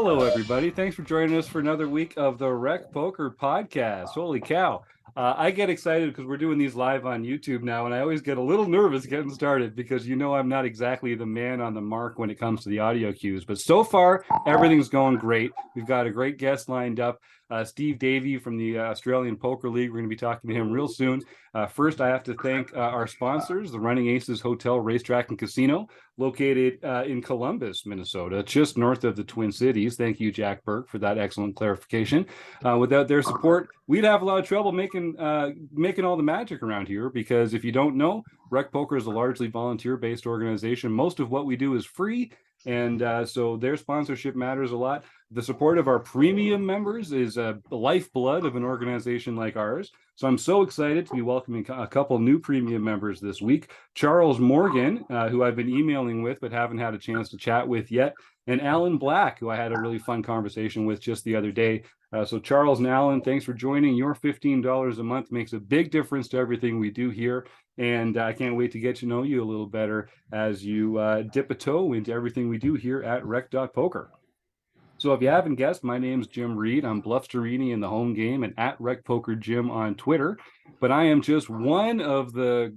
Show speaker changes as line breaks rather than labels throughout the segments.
Hello, everybody. Thanks for joining us for another week of the Rec Poker Podcast. Holy cow. I get excited because we're doing these live on YouTube now, and I always get a little nervous getting started because I'm not exactly the man on the mark when it comes to the audio cues. But so far, everything's going great. We've got a great guest lined up. Steve Davy from the Australian Poker League. We're going to be talking to him real soon. First, I have to thank our sponsors, the Running Aces Hotel, Racetrack, and Casino, located in Columbus, Minnesota, just north of the Twin Cities. Thank you, Jack Burke, for that excellent clarification. Without their support, we'd have a lot of trouble making all the magic around here, because if you don't know, Rec Poker is a largely volunteer-based organization. Most of what we do is free, and so their sponsorship matters a lot. The support of our premium members is the lifeblood of an organization like ours. So I'm so excited to be welcoming a couple new premium members this week. Charles Morgan, who I've been emailing with but haven't had a chance to chat with yet, and Alan Black, who I had a really fun conversation with just the other day. So Charles and Alan, thanks for joining. Your $15 a month makes a big difference to everything we do here. And I can't wait to get to know you a little better as you dip a toe into everything we do here at Rec.Poker. So if you haven't guessed, my name's Jim Reid. I'm Bluffsterini in the home game and at RecPokerJim on Twitter. But I am just one of the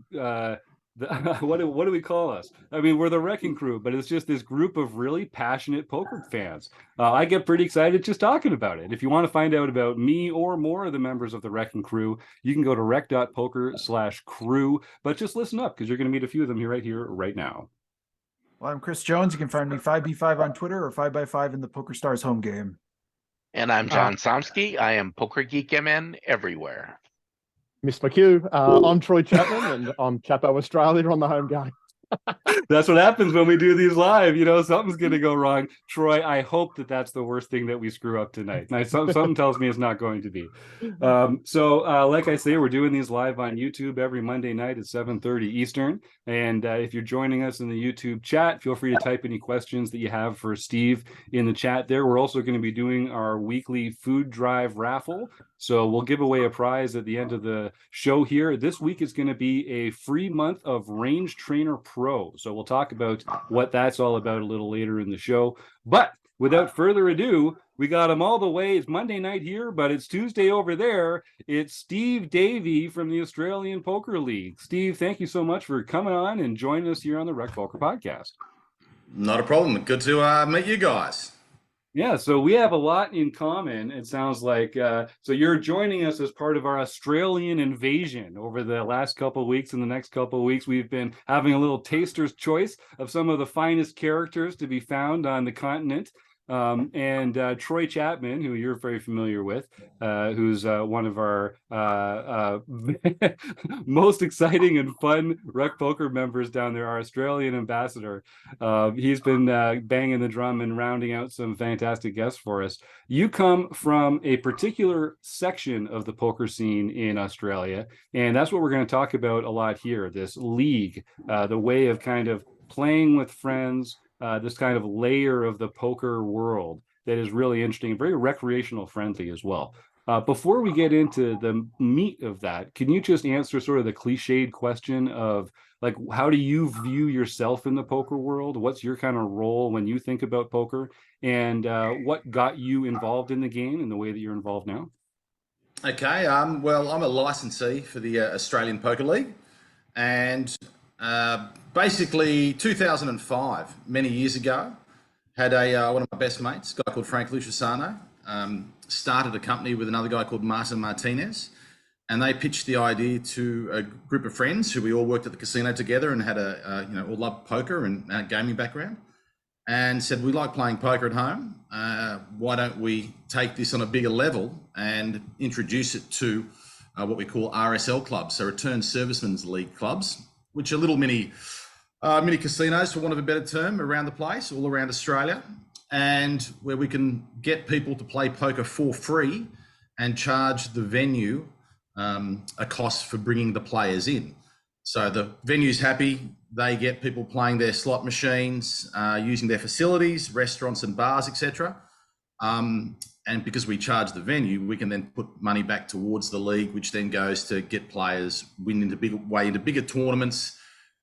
what do we call us? I mean, we're the Wrecking Crew, but it's just this group of really passionate poker fans. I get pretty excited just talking about it. If you want to find out about me or more of the members of the Wrecking Crew, you can go to rec.poker/crew. But just listen up, because you're going to meet a few of them here right now.
Well, I'm Chris Jones. You can find me 5B5 on Twitter or 5x5 in the Poker Stars home game.
And I'm John Somsky. I am Poker Geek MN everywhere.
Miss McHugh. I'm Troy Chapman, and I'm Chapo Australia on the home game.
That's what happens when we do these live. Something's going to go wrong. Troy, I hope that's the worst thing that we screw up tonight. Now, something tells me it's not going to be. Like I say, we're doing these live on YouTube every Monday night at 7:30 Eastern. And if you're joining us in the YouTube chat, feel free to type any questions that you have for Steve in the chat there. We're also going to be doing our weekly food drive raffle. So we'll give away a prize at the end of the show here. This week is going to be a free month of Range Trainer Pro. So we'll talk about what that's all about a little later in the show. But without further ado, we got him all the way. It's Monday night here, but it's Tuesday over there. It's Steve Davy from the Australian Poker League. Steve, thank you so much for coming on and joining us here on the Rec Poker Podcast.
Not a problem. Good to meet you guys.
Yeah, so we have a lot in common, it sounds like. So you're joining us as part of our Australian invasion over the last couple of weeks. In the next couple of weeks, we've been having a little taster's choice of some of the finest characters to be found on the continent. And Troy Chapman, who you're very familiar with, who's one of our most exciting and fun Rec Poker members down there, our Australian ambassador. He's been banging the drum and rounding out some fantastic guests for us. You come from a particular section of the poker scene in Australia, and that's what we're going to talk about a lot here, this league, the way of kind of playing with friends, this kind of layer of the poker world that is really interesting, very recreational friendly as well. Before we get into the meat of that, can you just answer sort of the cliched question of, like, how do you view yourself in the poker world? What's your kind of role when you think about poker? And what got you involved in the game in the way that you're involved now?
Okay, well, I'm a licensee for the Australian Poker League. And basically 2005, many years ago, had one of my best mates, a guy called Frank Luciano, started a company with another guy called Martin Martinez, and they pitched the idea to a group of friends who we all worked at the casino together and had all loved poker and gaming background, and said, we like playing poker at home. Why don't we take this on a bigger level and introduce it to what we call RSL clubs, so Return Servicemen's League clubs, which are little mini casinos, for want of a better term, around the place, all around Australia, and where we can get people to play poker for free and charge the venue a cost for bringing the players in. So the venue's happy, they get people playing their slot machines, using their facilities, restaurants and bars, etc. And because we charge the venue, we can then put money back towards the league, which then goes to get players into bigger tournaments,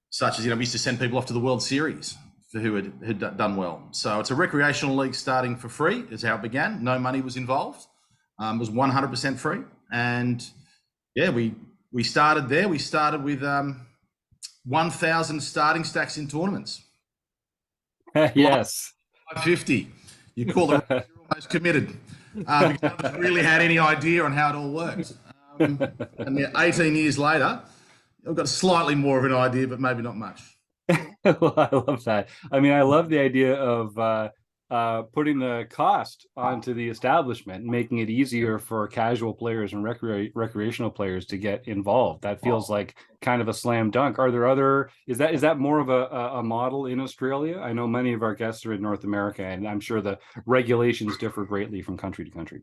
such as, we used to send people off to the World Series for who had done well. So it's a recreational league starting for free is how it began. No money was involved. It was 100% free. And yeah, we started there. We started with 1,000 starting stacks in tournaments.
Yes.
50. You call them you're almost committed. Because no one really had any idea on how it all worked. And 18 years later, I've got slightly more of an idea, but maybe not much.
Well, I love that. I mean, I love the idea of putting the cost onto the establishment and making it easier for casual players and recreational players to get involved. That feels like kind of a slam dunk. Are there other, is that more of a model in Australia? I know many of our guests are in North America, and I'm sure the regulations differ greatly from country to country.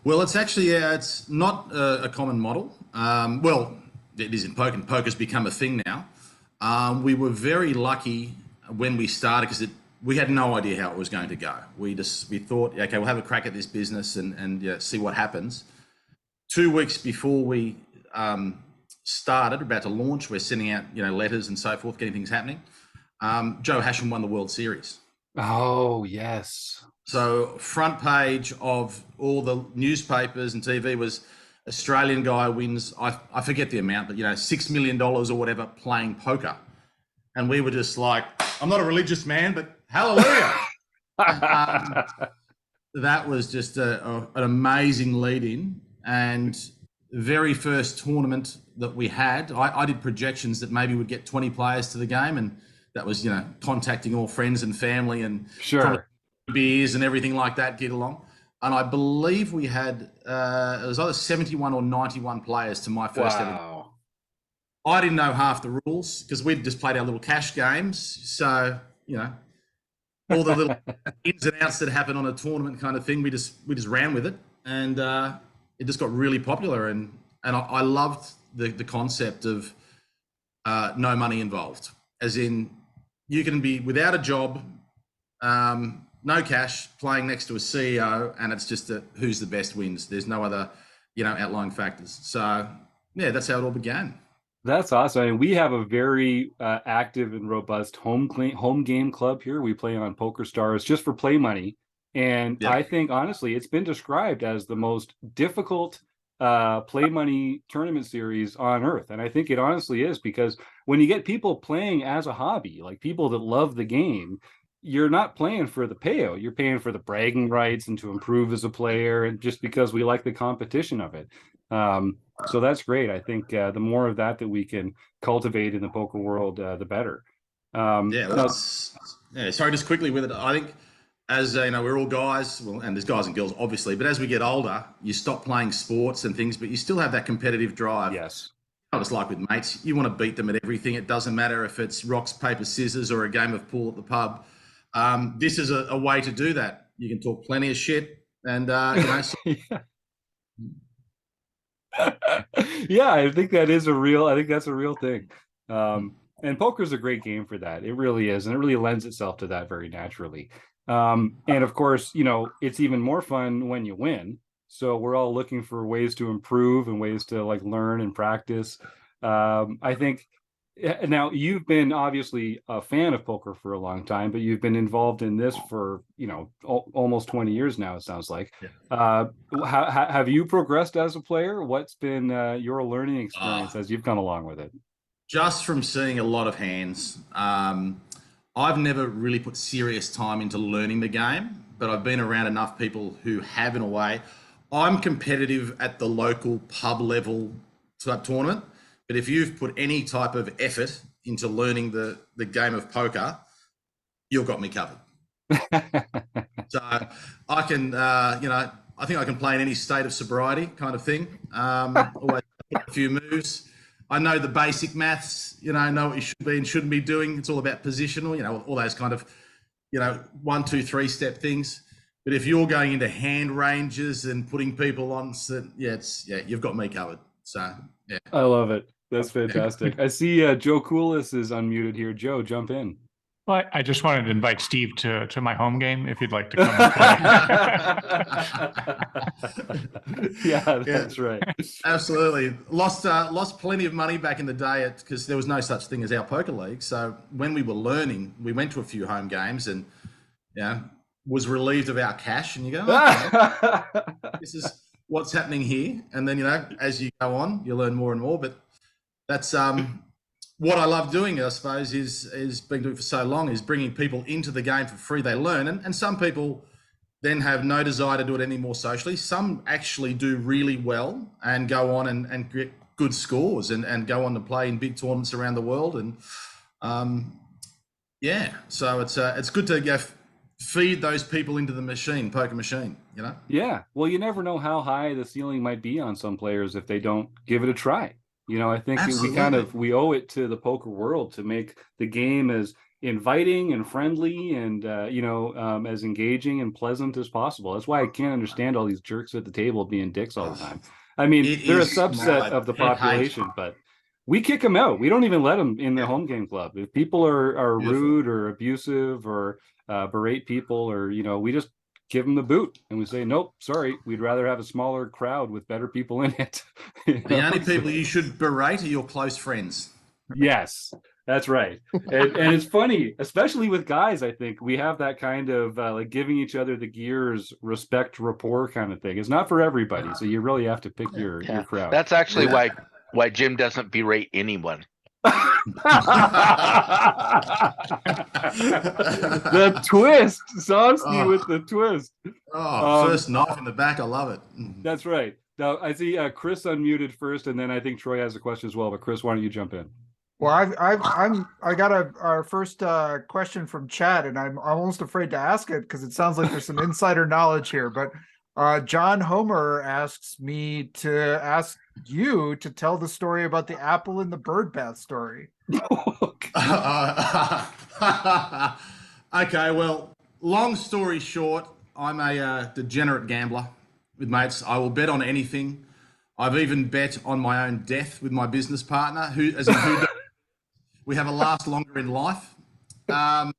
Well, it's actually, it's not a common model. Well, it is in poker. Poker's become a thing now. We were very lucky when we started because we had no idea how it was going to go. We thought, okay, we'll have a crack at this business and see what happens. 2 weeks before we started, about to launch, we're sending out letters and so forth, getting things happening. Joe Hasham won the World Series.
Oh, yes.
So front page of all the newspapers and TV was Australian guy wins, I forget the amount, but $6 million or whatever playing poker. And we were just like, I'm not a religious man, but hallelujah. That was just an amazing lead in. And the very first tournament that we had, I did projections that maybe we'd get 20 players to the game. And that was, contacting all friends and family and
Sure.
beers and everything like that, get along. And I believe we had, it was either 71 or 91 players to my first ever.
Wow.
I didn't know half the rules because we'd just played our little cash games. So, all the little ins and outs that happen on a tournament kind of thing, we just ran with it. And it just got really popular. And I loved the concept of no money involved. As in, you can be without a job, no cash, playing next to a CEO, and it's just who's the best wins. There's no other, outlying factors. So, yeah, that's how it all began.
That's awesome. And we have a very active and robust home game club here. We play on Poker Stars just for play money. And
Yep.
I think, honestly, it's been described as the most difficult play money tournament series on earth. And I think it honestly is, because when you get people playing as a hobby, like people that love the game, you're not playing for the payout. You're paying for the bragging rights and to improve as a player, and just because we like the competition of it. So that's great. I think the more of that we can cultivate in the poker world, the better.
Sorry, just quickly with it. I think as we're all guys, well, and there's guys and girls obviously, but as we get older, you stop playing sports and things, but you still have that competitive drive.
Yes.
What it's like with mates. You want to beat them at everything. It doesn't matter if it's rocks, paper, scissors, or a game of pool at the pub. This is a way to do that. You can talk plenty of shit, and
Yeah, I think that's a real thing. And poker's a great game for that. It really is, and it really lends itself to that very naturally. And of course, it's even more fun when you win. So we're all looking for ways to improve and ways to learn and practice. I think now you've been obviously a fan of poker for a long time, but you've been involved in this for almost 20 years now, it sounds like.
Yeah.
Have you progressed as a player? What's been your learning experience as you've come along with it?
Just from seeing a lot of hands, I've never really put serious time into learning the game, but I've been around enough people who have, in a way. I'm competitive at the local pub level type tournament, but if you've put any type of effort into learning the game of poker, you've got me covered. So I can, I think I can play in any state of sobriety kind of thing. Always a few moves. I know the basic maths, know what you should be and shouldn't be doing. It's all about positional, all those kind of, 1, 2, 3 step things. But if you're going into hand ranges and putting people on, you've got me covered. So, yeah.
I love it. That's fantastic. I see Joe Coolis is unmuted here. Joe, jump in.
Well, I just wanted to invite Steve to my home game if you'd like to come and play.
Yeah, that's right.
Absolutely. Lost plenty of money back in the day because there was no such thing as our poker league. So when we were learning, we went to a few home games and was relieved of our cash. And you go, okay, this is what's happening here. And then as you go on, you learn more and more. But that's what I love doing, I suppose, is been doing for so long, is bringing people into the game for free. They learn, and some people then have no desire to do it anymore socially. Some actually do really well and go on and get good scores and go on to play in big tournaments around the world. And so it's good to feed those people into the poker machine.
Yeah. Well, you never know how high the ceiling might be on some players if they don't give it a try. I think we owe it to the poker world to make the game as inviting and friendly and as engaging and pleasant as possible. That's why I can't understand all these jerks at the table being dicks all the time. I mean, they're a subset of the population, but we kick them out. We don't even let them in the home game club. If people are rude or abusive or berate people, or we just give them the boot and we say, nope, sorry, we'd rather have a smaller crowd with better people in it.
The only people you should berate are your close friends.
Yes, that's right. And it's funny, especially with guys, I think we have that kind of like giving each other the gears, respect, rapport kind of thing. It's not for everybody. So you really have to pick your crowd.
That's actually why Jim doesn't berate anyone.
The twist, Somsky with the twist.
First knife in the back. I love it.
That's right. Now I see Chris unmuted first, and then I think Troy has a question as well. But Chris, why don't you jump in?
Well, I got our first question from chat, and I'm almost afraid to ask it because it sounds like there's some insider knowledge here. But John Homer asks me to ask you to tell the story about the apple in the bird bath story.
Okay, well, long story short, I'm a degenerate gambler with mates. I will bet on anything. I've even bet on my own death with my business partner, who we have a last longer in life. Homer,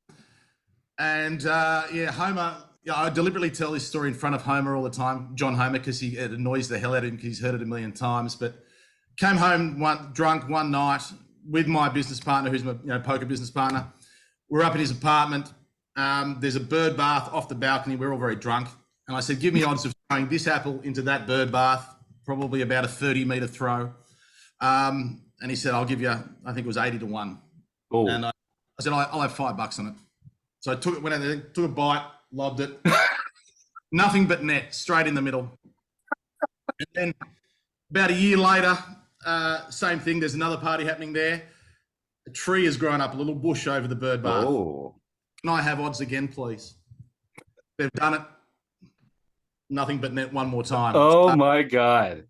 I deliberately tell this story in front of Homer all the time, John Homer, because it annoys the hell out of him because he's heard it a million times. But came home drunk one night with my business partner, who's my poker business partner. We're up in his apartment. There's a bird bath off the balcony. We're all very drunk. And I said, give me odds of throwing this apple into that bird bath, probably about a 30-meter throw. And he said, I'll give you, I think it was 80 to 1.
Oh.
And I said, I'll have $5 on it. So I took it, went out there, took a bite, lobbed it. Nothing but net, straight in the middle. And then about a year later, same thing. There's another party happening there. A tree has grown up, a little bush over the bird bath.
Oh.
Can I have odds again, please? They've done it. Nothing but net one more time.
Oh my God.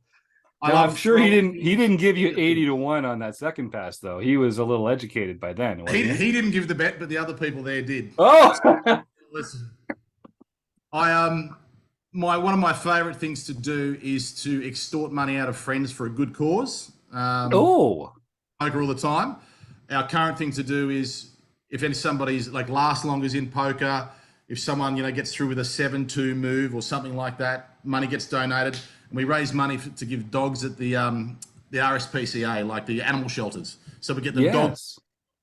Now, I'm sure he
throwing-
didn't give you 80 to 1 on that second pass, though. He was a little educated by then. Wasn't
He didn't give the bet, but the other people there did.
Oh.
Listen, one of my favorite things to do is to extort money out of friends for a good cause.
Oh.
Poker all the time. Our current thing to do is, if somebody's like last longers in poker, if someone gets through with a 7-2 move or something like that, money gets donated, and we raise money to give dogs at the RSPCA, like the animal shelters. So we get the dog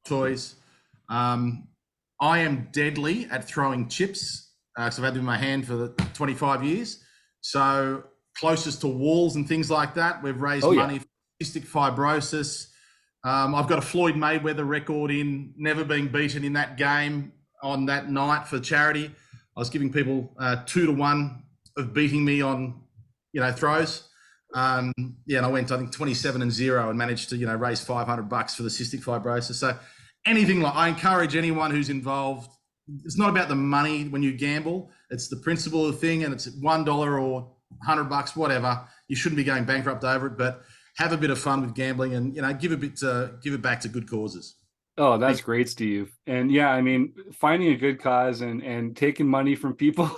toys. I am deadly at throwing chips. So I've had them in my hand for 25 years. So closest to walls and things like that, we've raised money for cystic fibrosis. I've got a Floyd Mayweather record in never being beaten in that game on that night for charity. I was giving people 2 to 1 of beating me on, throws. And I went, I think 27-0 and managed to, raise $500 for the cystic fibrosis. So anything I encourage anyone who's involved. It's not about the money when you gamble. It's the principle of the thing, and it's $1 or $100, whatever. You shouldn't be going bankrupt over it, but have a bit of fun with gambling and give it back to good causes.
Oh, that's great, Steve. And yeah, I mean, finding a good cause and taking money from people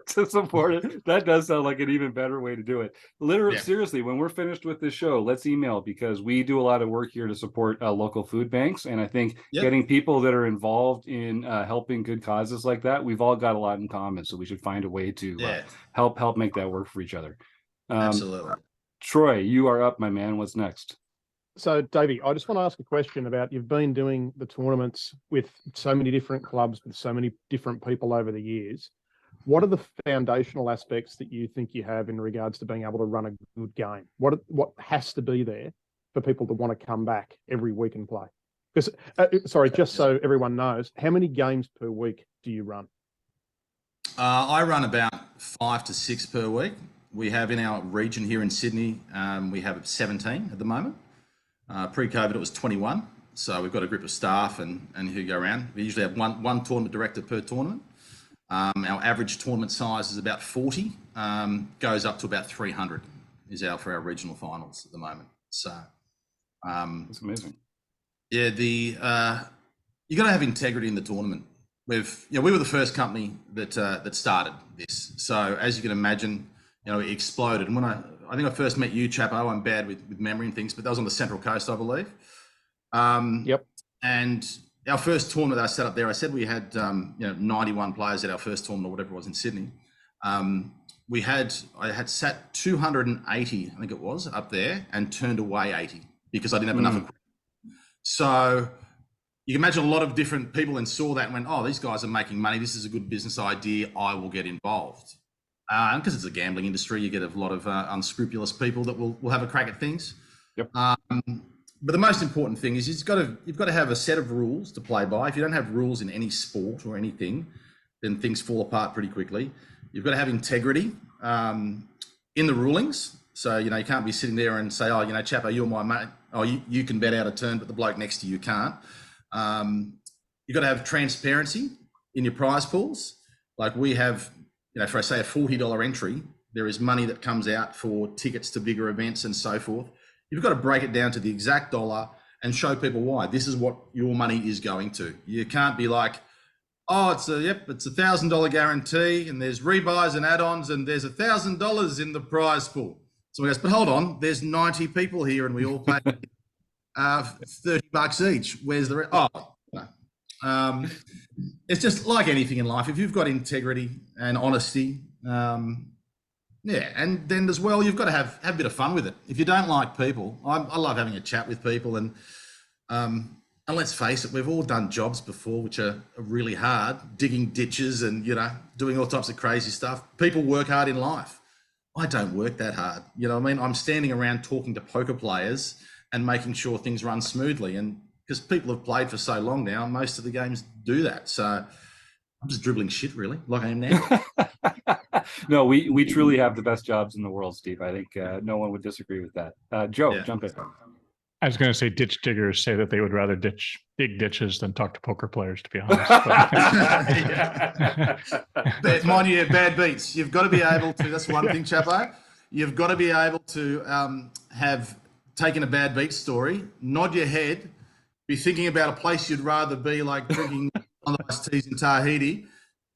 to support it, that does sound like an even better way to do it. Literally,
Yeah.
seriously, when we're finished with this show, let's email, because we do a lot of work here to support local food banks. And I think
Yep.
getting people that are involved in helping good causes like that, we've all got a lot in common. So we should find a way to
Yeah,
help make that work for each other.
absolutely.
Troy, you are up, my man. What's next?
So, Davey, I just want to ask a question about, you've been doing the tournaments with so many different clubs, with so many different people over the years. What are the foundational aspects that you think you have in regards to being able to run a good game? What has to be there for people to want to come back every week and play? Because, just so everyone knows, how many games per week do you run?
I run about 5 to 6 per week. We have in our region here in Sydney, we have 17 at the moment. Pre-COVID, it was 21. So we've got a group of staff and who go around. We usually have one tournament director per tournament. Our average tournament size is about 40, goes up to about 300 is for our regional finals at the moment. So
That's amazing.
yeah, you got to have integrity in the tournament. We were the first company that started this. So as you can imagine, it exploded. And when I think I first met you, Chapo, I'm bad with memory and things, but that was on the Central Coast, I believe.
Yep.
And our first tournament that I set up there, I said we had 91 players at our first tournament or whatever it was in Sydney. I had sat 280, I think it was, up there, and turned away 80 because I didn't have enough equipment. So you can imagine a lot of different people then saw that and went, oh, these guys are making money. This is a good business idea. I will get involved. Because it's a gambling industry, you get a lot of unscrupulous people that will have a crack at things.
Yep.
But the most important thing is you've got to have a set of rules to play by. If you don't have rules in any sport or anything, then things fall apart pretty quickly. You've got to have integrity in the rulings. So, you can't be sitting there and say, oh, Chapo, you're my mate. Oh, you can bet out a turn, but the bloke next to you can't. You've got to have transparency in your prize pools. Like we have, for say a $40 entry, there is money that comes out for tickets to bigger events and so forth. You've got to break it down to the exact dollar and show people why. This is what your money is going to. You can't be like, oh, it's a $1,000 guarantee and there's rebuys and add-ons and there's $1,000 in the prize pool. So he goes, but hold on, there's 90 people here and we all pay $30 each. Where's the rest? Oh, no. It's just like anything in life. If you've got integrity and honesty, and then as well, you've got to have a bit of fun with it. If you don't like people, I love having a chat with people, and let's face it, we've all done jobs before which are really hard, digging ditches and doing all types of crazy stuff. People work hard in life. I don't work that hard. I'm standing around talking to poker players and making sure things run smoothly, and because people have played for so long now, most of the games do that. So I'm just dribbling shit, really, like I am now.
No, we truly have the best jobs in the world, Steve. I think no one would disagree with that. Joe, jump in.
I was going to say ditch diggers say that they would rather dig ditches than talk to poker players, to be honest.
But mind you, bad beats. You've got to be able to, that's one thing, Chapo. You've got to be able to have taken a bad beat story, nod your head, be thinking about a place you'd rather be, like drinking iced teas in Tahiti,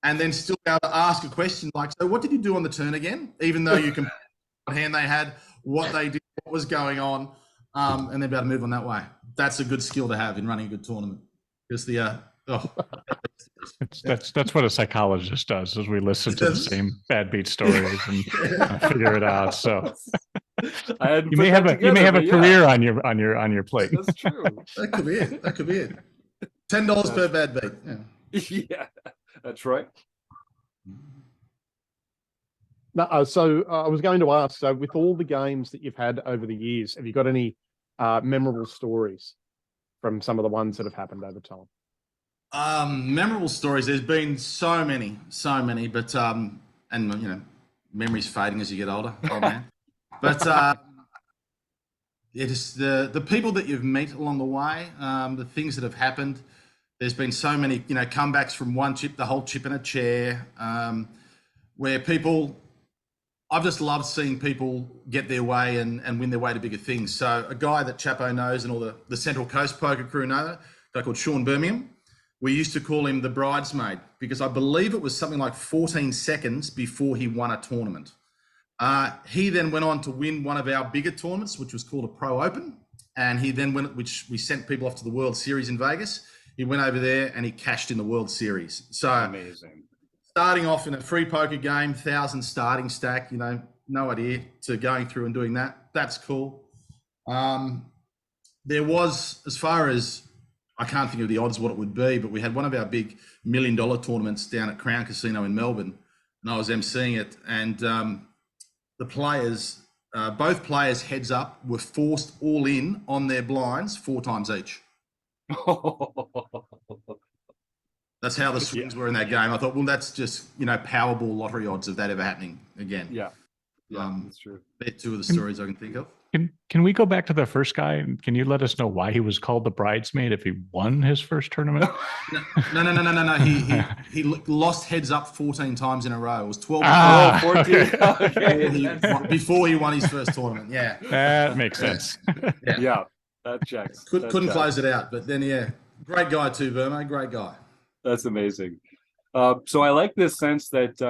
and then still be able to ask a question like, so what did you do on the turn again? Even though you can what hand they had, what they did, what was going on, and then be able to move on that way. That's a good skill to have in running a good tournament. Because
that's what a psychologist does, is we listen to the same bad beat stories and figure it out. So you may have a career on your plate.
That's true.
That could be it. That could be it. $10 per bad beat. Yeah.
Yeah, that's right.
No, so I was going to ask, so with all the games that you've had over the years, have you got any memorable stories from some of the ones that have happened over time?
Memorable stories. There's been so many, but memory's fading as you get older, old man. But it is the people that you've met along the way, the things that have happened. There's been so many, comebacks from one chip, the whole chip in a chair, where people. I've just loved seeing people get their way and win their way to bigger things. So a guy that Chapo knows and all the Central Coast poker crew know, a guy called Sean Birmingham. We used to call him the bridesmaid because I believe it was something like 14 seconds before he won a tournament. He then went on to win one of our bigger tournaments, which was called a Pro Open. And he then went, which we sent people off to the World Series in Vegas. He went over there and he cashed in the World Series. So
amazing.
Starting off in a free poker game, 1,000 starting stack, you know, no idea, to going through and doing that. That's cool. There was, as far as, I can't think of the odds what it would be, but we had one of our big $1 million tournaments down at Crown Casino in Melbourne, and I was emceeing it. And the players, both players heads up, were forced all in on their blinds 4 times each. That's how the swings were in that game. I thought, well, that's just, you know, Powerball lottery odds of that ever happening again.
Yeah, that's true.
They're 2 of the stories I can think of.
Can we go back to the first guy? And can you let us know why he was called the bridesmaid if he won his first tournament?
No. He lost heads up 14 times in a row. It was 12
14.
Okay. Before he won his first tournament. Yeah.
That makes sense.
Yeah, that checks.
Couldn't close it out. But then, yeah, great guy too, Burma. Great guy.
That's amazing. So I like this sense that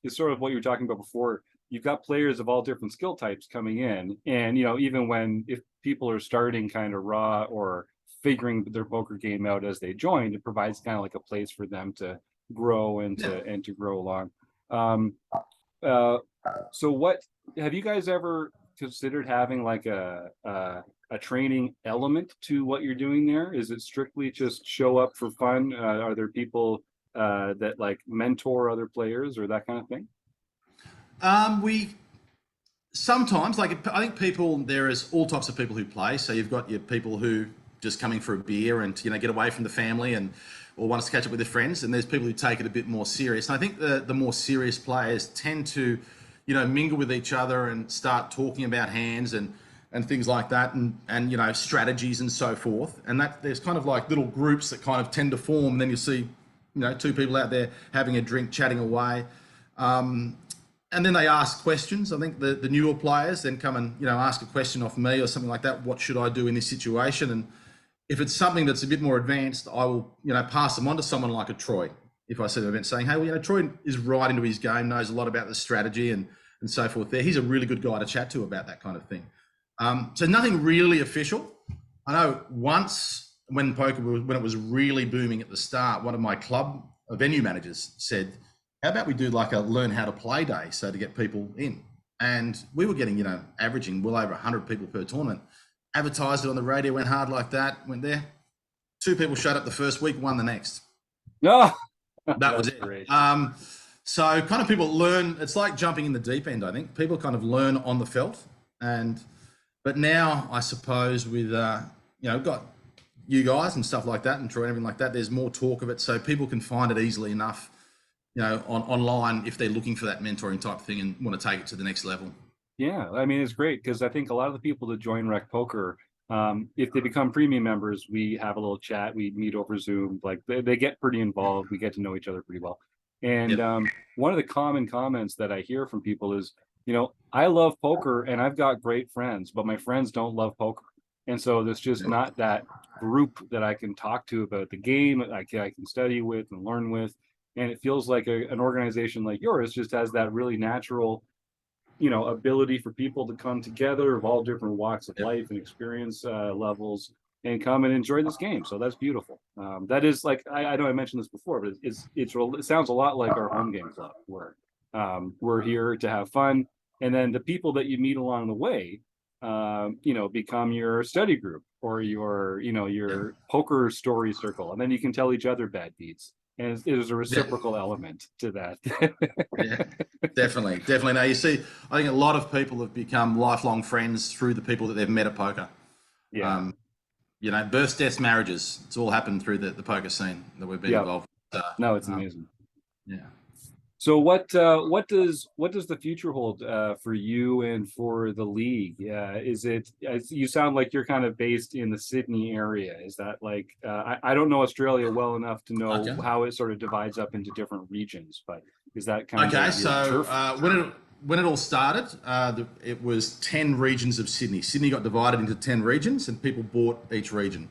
is sort of what you were talking about before. You've got players of all different skill types coming in, and you know, even if people are starting kind of raw or figuring their poker game out as they join, it provides kind of like a place for them to grow and to grow along. So what have you guys ever considered having like a training element to what you're doing there? Is it strictly just show up for fun? Are there people that like mentor other players or that kind of thing?
We sometimes, like, I think there is all types of people who play. So you've got your people who just coming for a beer and, you know, get away from the family or want to catch up with their friends. And there's people who take it a bit more serious. And I think the more serious players tend to, you know, mingle with each other and start talking about hands and things like that, and you know, strategies and so forth. And that there's kind of like little groups that kind of tend to form. And then you see, you know, 2 people out there having a drink, chatting away. And then they ask questions. I think the newer players then come and, you know, ask a question off me or something like that. What should I do in this situation? And if it's something that's a bit more advanced, I will, you know, pass them on to someone like a Troy. If I see an event saying, hey, well, you know, Troy is right into his game, knows a lot about the strategy and so forth there. He's a really good guy to chat to about that kind of thing. So nothing really official. I know once when it was really booming at the start, one of my venue managers said, how about we do like a learn how to play day, so to get people in? And we were getting, you know, averaging well over 100 people per tournament. Advertised it on the radio, went hard like that, went there. 2 people showed up the first week, 1 the next.
No,
that was it.
Great.
So kind of people learn, it's like jumping in the deep end, I think. People kind of learn on the felt. But now, I suppose with, you know, got you guys and stuff like that and Troy and everything like that, there's more talk of it. So people can find it easily enough, you know, online if they're looking for that mentoring type thing and want to take it to the next level.
Yeah, I mean, it's great because I think a lot of the people that join RecPoker, if they become premium members, we have a little chat, we meet over Zoom, like they get pretty involved, we get to know each other pretty well. And one of the common comments that I hear from people is, you know, I love poker and I've got great friends, but my friends don't love poker. And so there's just not that group that I can talk to about the game, I can study with and learn with. And it feels like an organization like yours just has that really natural, you know, ability for people to come together of all different walks of life and experience levels and come and enjoy this game. So that's beautiful. That is like, I know I mentioned this before, but it sounds a lot like our home game club where we're here to have fun. And then the people that you meet along the way, you know, become your study group or your poker story circle. And then you can tell each other bad beats. And there's a reciprocal element to that.
Yeah, definitely. Now, you see, I think a lot of people have become lifelong friends through the people that they've met at poker.
Yeah.
You know, births, deaths, marriages. It's all happened through the poker scene that we've been involved with.
No, it's amazing.
Yeah.
So what does the future hold for you and for the league? You sound like you're kind of based in the Sydney area. Is that like I don't know Australia well enough to know how it sort of divides up into different regions, but is that kind of
so when it all started, it was 10 regions of Sydney. Sydney got divided into 10 regions, and people bought each region.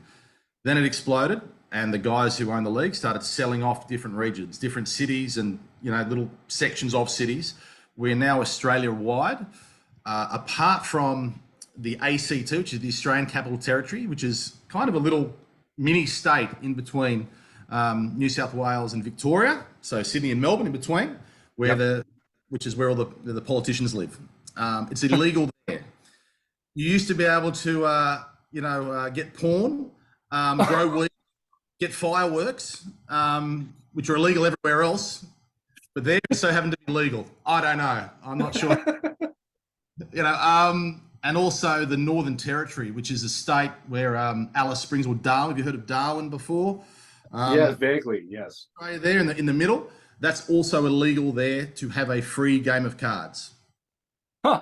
Then it exploded, and the guys who own the league started selling off different regions, different cities, and little sections of cities. We're now Australia-wide, apart from the ACT, which is the Australian Capital Territory, which is kind of a little mini state in between New South Wales and Victoria. So Sydney and Melbourne in between, which is where all the politicians live. It's illegal there. You used to be able to, get porn, grow weed, get fireworks, which are illegal everywhere else, but there so happen to be legal. I don't know. I'm not sure. And also the Northern Territory, which is a state where Alice Springs or Darwin. Have you heard of Darwin before?
Yes, vaguely. Yes.
Right there in the middle. That's also illegal there to have a free game of cards.
Huh.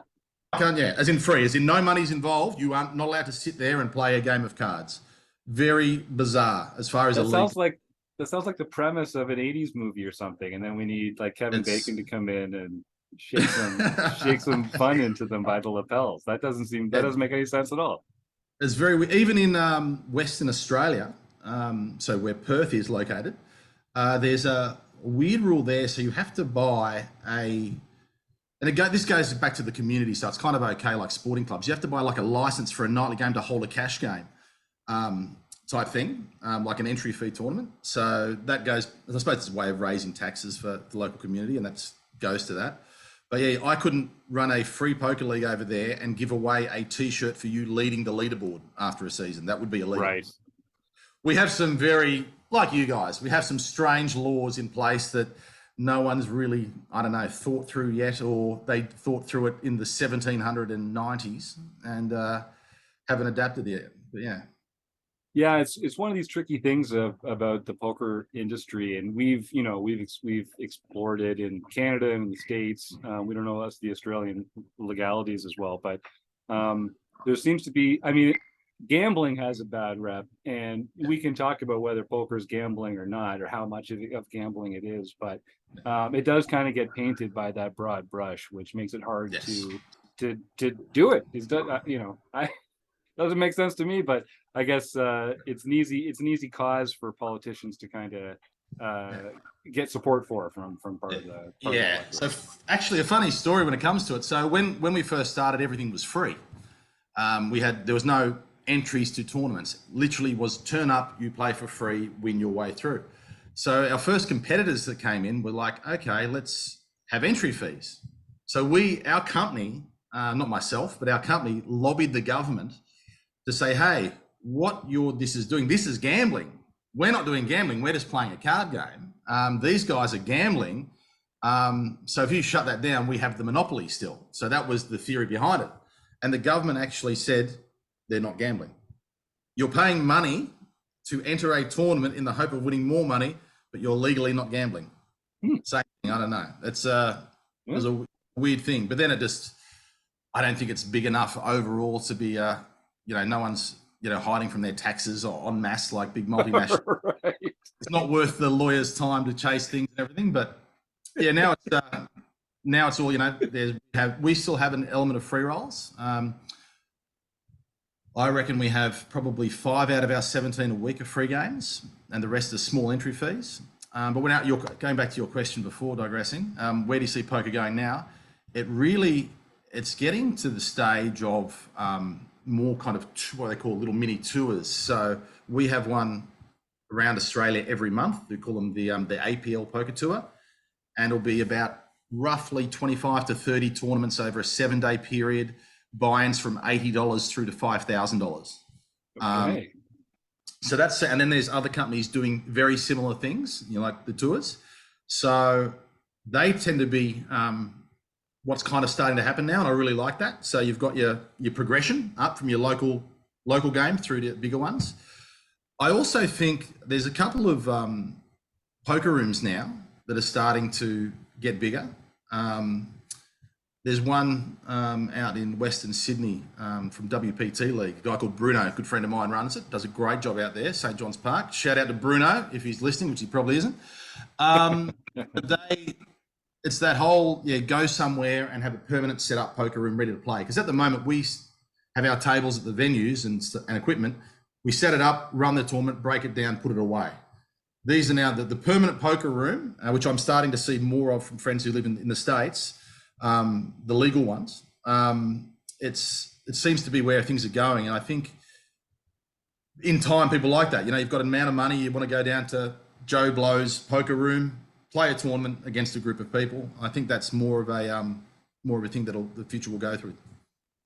As in free, as in no money's involved. You aren't not allowed to sit there and play a game of cards. Very bizarre as far as
that sounds like the premise of an 80s movie or something, and then we need like Kevin Bacon to come in and shake some fun into them by the lapels. That doesn't make any sense at all.
It's very even in Western Australia, so where Perth is located, there's a weird rule there. So you have to buy this goes back to the community, so it's kind of okay like sporting clubs. You have to buy like a license for a nightly game to hold a cash game. Type thing, like an entry fee tournament. So that goes, I suppose it's a way of raising taxes for the local community, and that goes to that. But yeah, I couldn't run a free poker league over there and give away a T-shirt for you leading the leaderboard after a season. That would be illegal.
Right.
We have some like you guys, we have some strange laws in place that no one's really, thought through yet, or they thought through it in the 1790s and haven't adapted yet. But yeah.
Yeah, it's one of these tricky things about the poker industry, and we've explored it in Canada and in the States. We don't know the Australian legalities as well, but there seems to be. Gambling has a bad rep, and we can talk about whether poker is gambling or not, or how much of gambling it is, but it does kind of get painted by that broad brush, which makes it hard to do it. Doesn't make sense to me, but I guess it's an easy cause for politicians to kind of get support from part of the
So actually, a funny story when it comes to it. So when we first started, everything was free. There was no entries to tournaments. Literally was turn up, you play for free, win your way through. So our first competitors that came in were like, okay, let's have entry fees. So our company, not myself, but our company lobbied the government to say, hey, this is gambling. We're not doing gambling. We're just playing a card game. These guys are gambling. So if you shut that down, we have the monopoly still. So that was the theory behind it. And the government actually said they're not gambling. You're paying money to enter a tournament in the hope of winning more money, but you're legally not gambling. Same thing, I don't know. It was a weird thing. But then I don't think it's big enough overall to be no one's hiding from their taxes or en masse like big multinational. Right. It's not worth the lawyer's time to chase things and everything. But yeah, now it's all we still have an element of free rolls. I reckon we have probably 5 out of our 17 a week of free games, and the rest are small entry fees. But you're going back to your question before, digressing. Where do you see poker going now? It's getting to the stage of more kind of what they call little mini tours. So we have one around Australia every month. We call them the APL Poker Tour, and it'll be about roughly 25 to 30 tournaments over a 7-day period, buy-ins from $80 through to $5,000.
Okay.
So and then there's other companies doing very similar things, like the tours. So they tend to be what's kind of starting to happen now, and I really like that. So you've got your progression up from your local game through to bigger ones. I also think there's a couple of poker rooms now that are starting to get bigger. There's one out in Western Sydney from WPT League, a guy called Bruno, a good friend of mine runs it, does a great job out there, St. John's Park. Shout out to Bruno if he's listening, which he probably isn't. It's that whole, go somewhere and have a permanent set up poker room ready to play. Because at the moment we have our tables at the venues and equipment. We set it up, run the tournament, break it down, put it away. These are now the permanent poker room, which I'm starting to see more of from friends who live in the States, the legal ones. It seems to be where things are going. And I think in time, people like that. You've got an amount of money, you want to go down to Joe Blow's poker room, play a tournament against a group of people. I think that's more of a thing that the future will go through.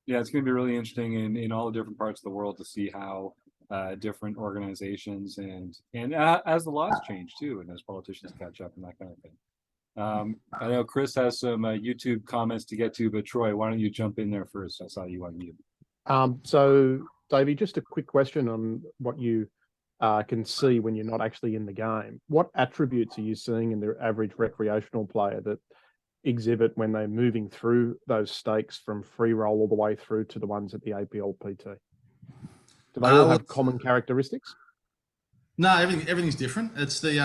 Yeah, it's going to be really interesting in all the different parts of the world to see how different organizations and as the laws change too, and as politicians catch up and that kind of thing. I know Chris has some YouTube comments to get to, but Troy, why don't you jump in there first? I saw you on mute.
So, Davey, just a quick question on what you can see when you're not actually in the game. What attributes are you seeing in the average recreational player that exhibit when they're moving through those stakes from free roll all the way through to the ones at the APLPT? Do they all have common characteristics?
No, everything's different. It's the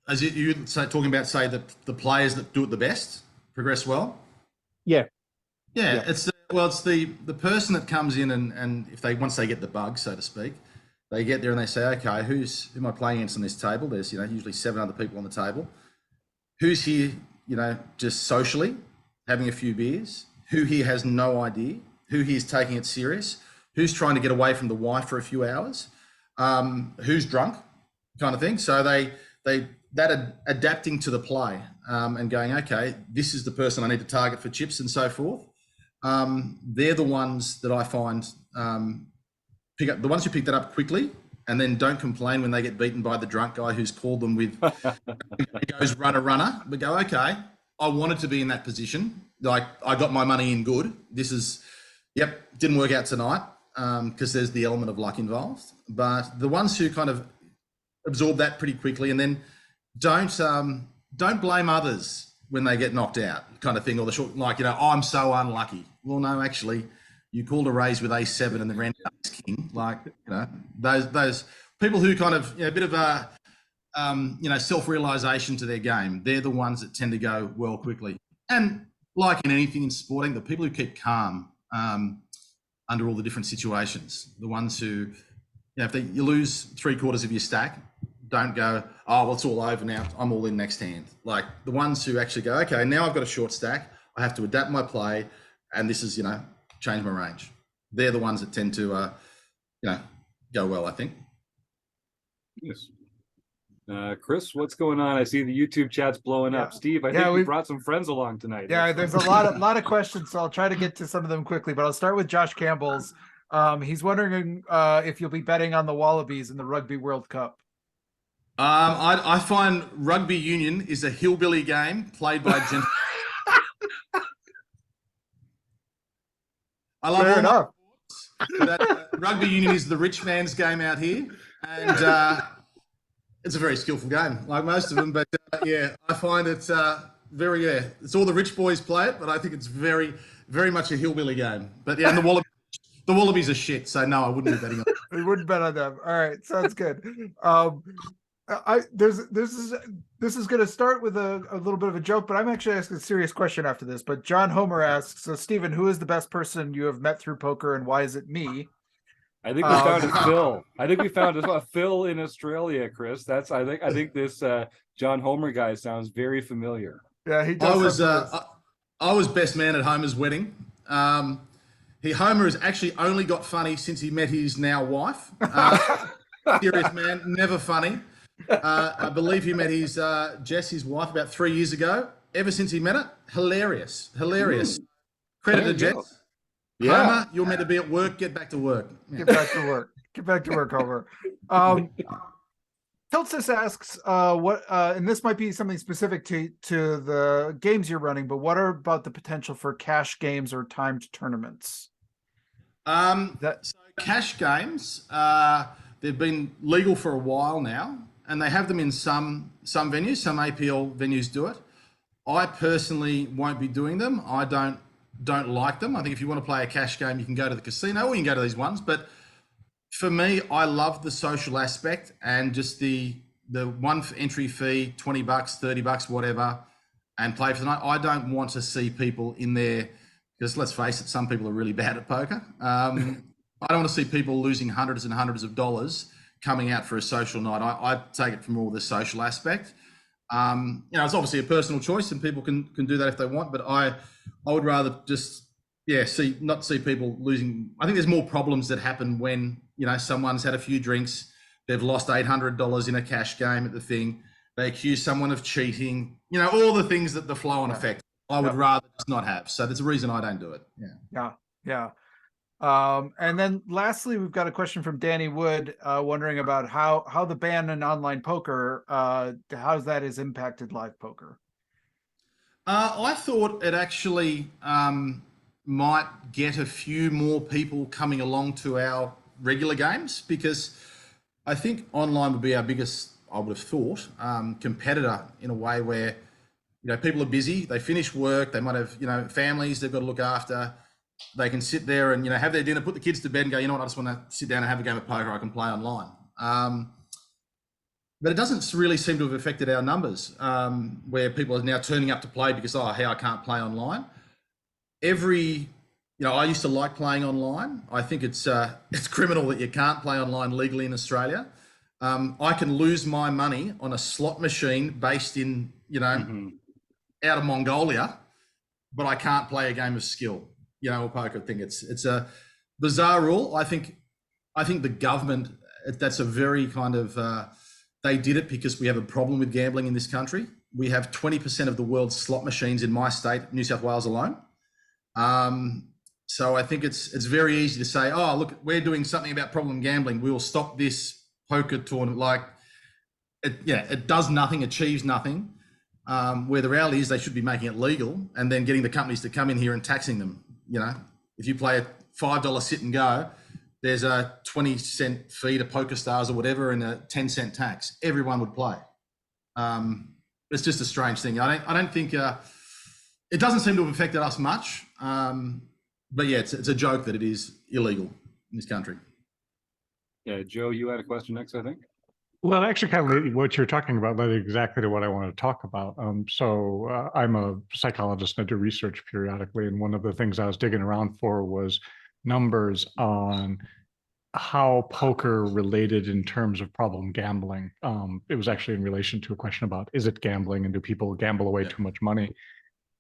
as you talking about, say, the players that do it the best progress well.
Yeah.
It's the person that comes in and if once they get the bug, so to speak, they get there and they say, okay, who am I playing against on this table? There's usually 7 other people on the table. Who's here, just socially having a few beers? Who here has no idea? Who here is taking it serious? Who's trying to get away from the wife for a few hours? Who's drunk, kind of thing. So that adapting to the play and going, okay, this is the person I need to target for chips and so forth. They're the ones that I find pick up, the ones who pick that up quickly and then don't complain when they get beaten by the drunk guy who's called them with goes runner, but go, okay, I wanted to be in that position. Like, I got my money in good. This is, didn't work out tonight because there's the element of luck involved. But the ones who kind of absorb that pretty quickly and then don't blame others when they get knocked out, kind of thing, or the short, like, I'm so unlucky. Well, no, actually, you called a raise with ace-7 and then ran ace king. Like, those people who kind of, a bit of a, self-realization to their game, they're the ones that tend to go well quickly. And like in anything in sporting, the people who keep calm under all the different situations, the ones who, if you lose 3/4 of your stack, don't go, oh, well, it's all over now, I'm all in next hand. Like, the ones who actually go, okay, now I've got a short stack, I have to adapt my play, and this is, change my range. They're the ones that tend to, go well, I think.
Yes. Chris, what's going on? I see the YouTube chat's blowing up. Steve, I think we brought some friends along tonight.
Yeah, there's a lot of questions, so I'll try to get to some of them quickly, but I'll start with Josh Campbell's. He's wondering if you'll be betting on the Wallabies in the Rugby World Cup.
I find rugby union is a hillbilly game played by gentlemen. I love
Fair enough.
But, rugby union is the rich man's game out here, and it's a very skillful game, like most of them. But I find it's very it's all the rich boys play it, but I think it's very, very much a hillbilly game. But and the Wallabies are shit, so no, I wouldn't be betting on them.
We wouldn't bet on them. All right, sounds good. This is going to start with a little bit of a joke, but I'm actually asking a serious question after this. But John Homer asks, so Stephen, who is the best person you have met through poker, and why is it me?
I think we found a Phil. I think we found a Phil in Australia, Chris. I think this John Homer guy sounds very familiar.
Yeah, he does.
I was best man at Homer's wedding. Homer has actually only got funny since he met his now wife. Serious man, never funny. I believe he met his wife, about 3 years ago. Ever since he met her, hilarious. Credit to Jess. Yeah. Homer, you're meant to be at work. Get back to work.
Yeah. Get back to work, Homer. Tiltsis asks, and this might be something specific to the games you're running, but what are about the potential for cash games or timed tournaments?
So cash games, they've been legal for a while now, and they have them in some venues. Some APL venues do it. I personally won't be doing them. I don't like them. I think if you want to play a cash game, you can go to the casino or you can go to these ones. But for me, I love the social aspect and just the one entry fee, $20, $30, whatever, and play for the night. I don't want to see people in there because let's face it, some people are really bad at poker. I don't want to see people losing hundreds and hundreds of dollars coming out for a social night. I take it from more the social aspect. It's obviously a personal choice, and people can do that if they want. But I would rather just not see people losing. I think there's more problems that happen when someone's had a few drinks, they've lost $800 in a cash game at the thing, they accuse someone of cheating. All the things that the flow and effect. I would rather just not have. So there's a reason I don't do it.
Yeah. And then lastly, we've got a question from Danny Wood, wondering about how the ban in online poker, how that has impacted live poker.
I thought it actually might get a few more people coming along to our regular games, because I think online would be our biggest, I would have thought, competitor in a way where, people are busy, they finish work, they might have, families they've got to look after. They can sit there and, have their dinner, put the kids to bed and go, I just want to sit down and have a game of poker. I can play online. But it doesn't really seem to have affected our numbers, where people are now turning up to play because, I can't play online. I used to like playing online. I think it's criminal that you can't play online legally in Australia. I can lose my money on a slot machine based in, out of Mongolia, but I can't play a game of skill, or poker. I think it's a bizarre rule. I think the government, that's a very kind of, they did it because we have a problem with gambling in this country. We have 20% of the world's slot machines in my state, New South Wales alone. So I think it's very easy to say, look, we're doing something about problem gambling. We'll stop this poker tournament. It does nothing, achieves nothing. Where the reality is they should be making it legal and then getting the companies to come in here and taxing them. If you play a $5 sit and go, there's a 20-cent fee to PokerStars or whatever and a 10-cent tax. Everyone would play. It's just a strange thing. I don't think it doesn't seem to have affected us much. But yeah, it's a joke that it is illegal in this country.
Yeah, Joe, you had a question next, I think.
Well, actually, kind of what you're talking about led exactly to what I want to talk about. So I'm a psychologist and I do research periodically, and one of the things I was digging around for was numbers on how poker related in terms of problem gambling. It was actually in relation to a question about, is it gambling and do people gamble away too much money?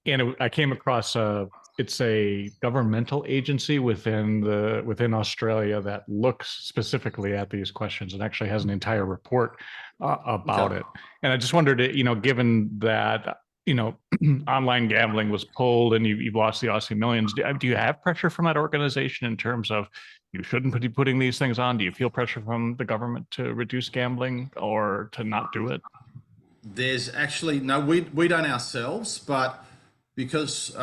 And I came across it's a governmental agency within Australia that looks specifically at these questions and actually has an entire report about it. And I just wondered, given that online gambling was pulled and you've lost the Aussie millions, do you have pressure from that organization in terms of you shouldn't be putting these things on? Do you feel pressure from the government to reduce gambling or to not do it?
There's actually no, we don't ourselves, but because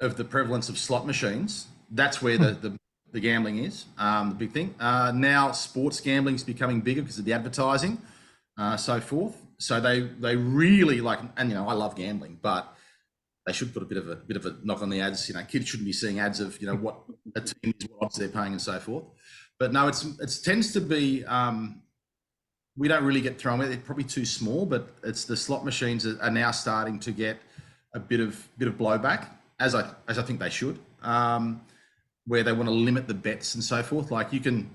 of the prevalence of slot machines, that's where the gambling is, the big thing. Now sports gambling is becoming bigger because of the advertising, so forth. So they really like, and I love gambling, but they should put a bit of a knock on the ads. Kids shouldn't be seeing ads of what a team is, what odds they're paying, and so forth. But no, it tends to be. We don't really get thrown with it. They're probably too small, but it's the slot machines are now starting to get a bit of blowback, as I think they should, where they want to limit the bets and so forth. Like you can,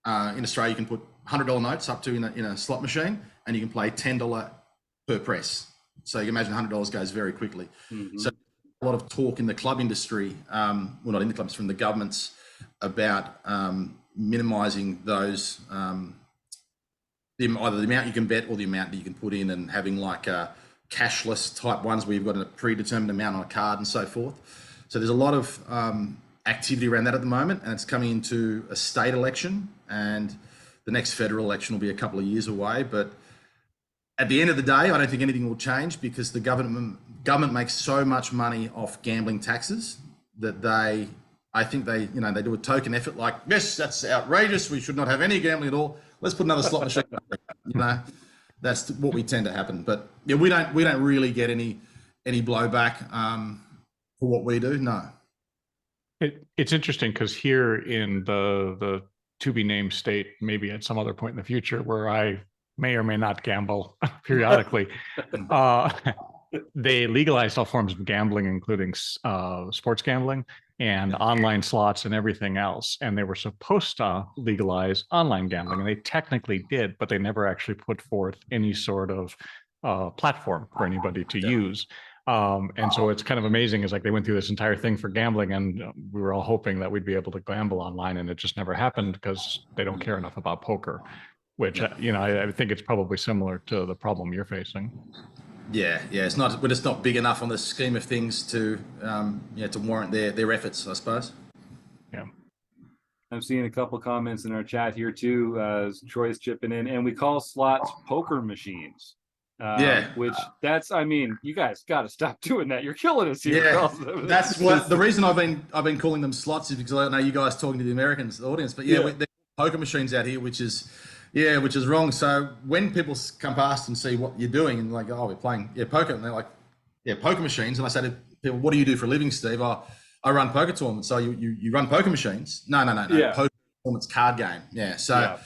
in Australia, you can put $100 notes up to in a slot machine, and you can play $10 per press. So you can imagine $100 goes very quickly. Mm-hmm. So a lot of talk in the club industry, well, not in the clubs, from the governments about minimising those, either the amount you can bet or the amount that you can put in, and having like cashless type ones where you've got a predetermined amount on a card and so forth. So there's a lot of activity around that at the moment, and it's coming into a state election, and the next federal election will be a couple of years away. But at the end of the day, I don't think anything will change, because the government makes so much money off gambling taxes that I think they do a token effort like, yes, that's outrageous, we should not have any gambling at all, let's put another slot machine. That's what we tend to happen. But yeah, we don't really get any blowback for what we do. No.
It's interesting because here in the to be named state, maybe at some other point in the future where I may or may not gamble periodically, they legalized all forms of gambling, including sports gambling and online slots and everything else. And they were supposed to legalize online gambling, and they technically did, but they never actually put forth any sort of platform for anybody to use. And so it's kind of amazing is like they went through this entire thing for gambling, and we were all hoping that we'd be able to gamble online, and it just never happened because they don't care enough about poker, which, I think it's probably similar to the problem you're facing.
Yeah, it's not. We're just not big enough on the scheme of things to, to warrant their efforts, I suppose.
Yeah.
I'm seeing a couple comments in our chat here too. Troy's chipping in, and we call slots poker machines. Which you guys got to stop doing that. You're killing us here.
Yeah, that's what the reason I've been calling them slots is because I know you guys talking to the Americans audience, but they're poker machines out here, which is wrong. So when people come past and see what you're doing and like, oh, we're playing poker, and they're like, poker machines, and I say to people, what do you do for a living, Steve? I run poker tournaments. So you run poker machines? No. Poker tournaments, card game. Yeah. So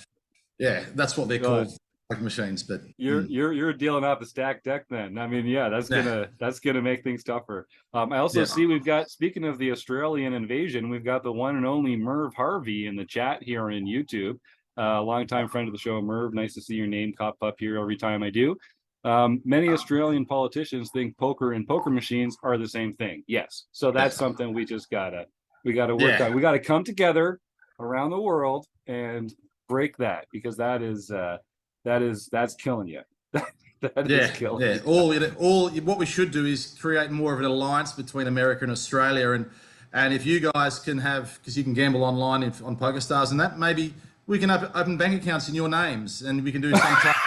that's what they're called. Poker machines, but
you're dealing off a stacked deck then. I mean, that's gonna make things tougher. I also see we've got, speaking of the Australian invasion, we've got the one and only Merv Harvey in the chat here in YouTube. Longtime friend of the show, Merv. Nice to see your name pop up here every time I do. Many Australian politicians think poker and poker machines are the same thing. Yes, so that's something we gotta work on. We gotta come together around the world and break that, because that's killing you. That is killing you.
All what we should do is create more of an alliance between America and Australia, and if you guys can have, because you can gamble online on PokerStars and that, maybe we can open bank accounts in your names, and we can do some type of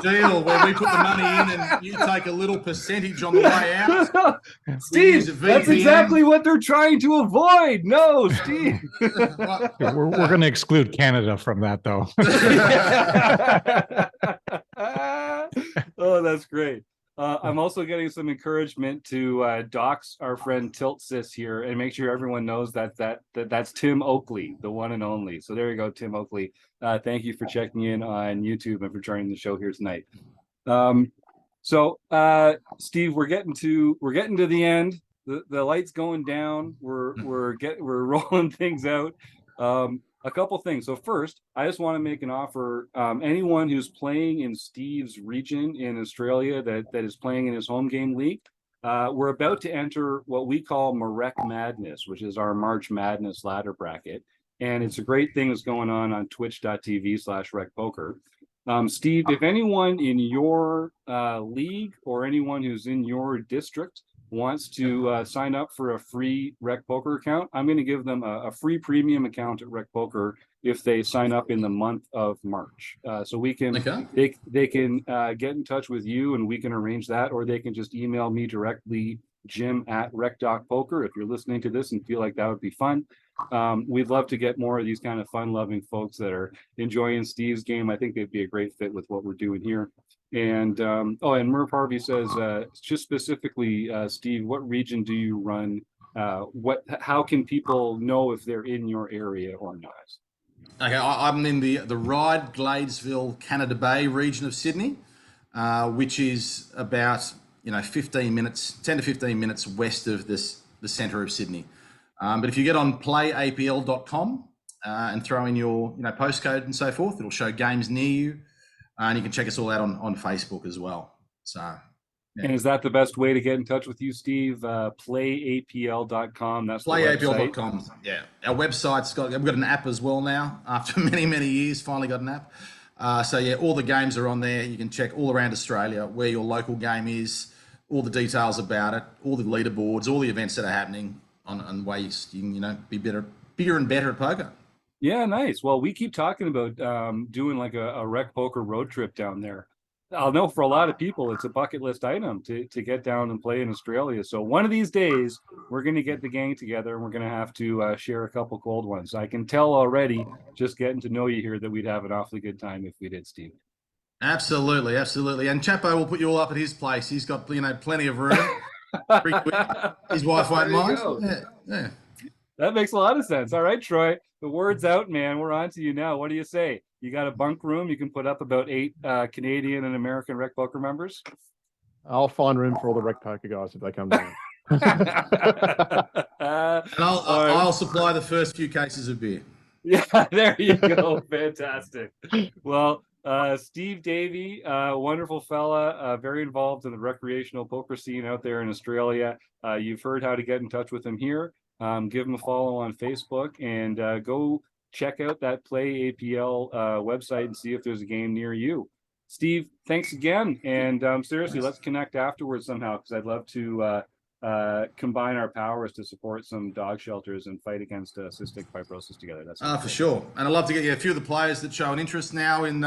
deal where we put the money in and you take a little percentage on the way out.
Steve, that's exactly what they're trying to avoid. No, Steve.
We're going to exclude Canada from that, though.
Oh, that's great. I'm also getting some encouragement to dox our friend Tiltsis here and make sure everyone knows that's Tim Oakley, the one and only. So there you go, Tim Oakley. Thank you for checking in on YouTube and for joining the show here tonight. So Steve, we're getting to the end. The light's going down. We're rolling things out. A couple things. So first, I just want to make an offer. Anyone who's playing in Steve's region in Australia that is playing in his home game league, we're about to enter what we call Marek Madness, which is our March Madness ladder bracket. And it's a great thing that's going on twitch.tv/RecPoker. Steve, if anyone in your league or anyone who's in your district wants to sign up for a free RecPoker account, I'm going to give them a free premium account at RecPoker if they sign up in the month of March. So we can they can get in touch with you and we can arrange that, or they can just email me directly, Jim@rec.poker, if you're listening to this and feel like that would be fun. We'd love to get more of these kind of fun-loving folks that are enjoying Steve's game. I think they'd be a great fit with what we're doing here. And and Merv Harvey says, just specifically, Steve, what region do you run? How can people know if they're in your area or not?
Okay, I'm in the Ryde, Gladesville, Canada Bay region of Sydney, which is about 10 to 15 minutes west of the centre of Sydney. But if you get on playapl.com and throw in your postcode and so forth, it'll show games near you. And you can check us all out on Facebook as well. So,
And is that the best way to get in touch with you, Steve? Playapl.com. That's
playapl.com. Yeah, our website's we've got an app as well now. After many years, finally got an app. All the games are on there. You can check all around Australia where your local game is, all the details about it, all the leaderboards, all the events that are happening on ways you can be bigger and better at poker.
Yeah, nice. Well, we keep talking about doing like a RecPoker road trip down there. I'll know for a lot of people, it's a bucket list item to get down and play in Australia. So one of these days, we're going to get the gang together and we're going to have to share a couple cold ones. I can tell already, just getting to know you here, that we'd have an awfully good time if we did, Steve.
Absolutely. And Chapo will put you all up at his place. He's got plenty of room. His wife won't mind. Yeah.
That makes a lot of sense. All right, Troy, the word's out, man. We're on to you now. What do you say? You got a bunk room? You can put up about 8 Canadian and American RecPoker members?
I'll find room for all the rec poker guys if they come down.
And I'll supply the first few cases of beer.
Yeah, there you go. Fantastic. Well, Steve Davy, wonderful fella, very involved in the recreational poker scene out there in Australia. You've heard how to get in touch with him here. Give him a follow on Facebook and go check out that Play APL website and see if there's a game near you. Steve, thanks again. And seriously, let's connect afterwards somehow, because I'd love to combine our powers to support some dog shelters and fight against cystic fibrosis together. That's
for sure. And I'd love to get a few of the players that show an interest now in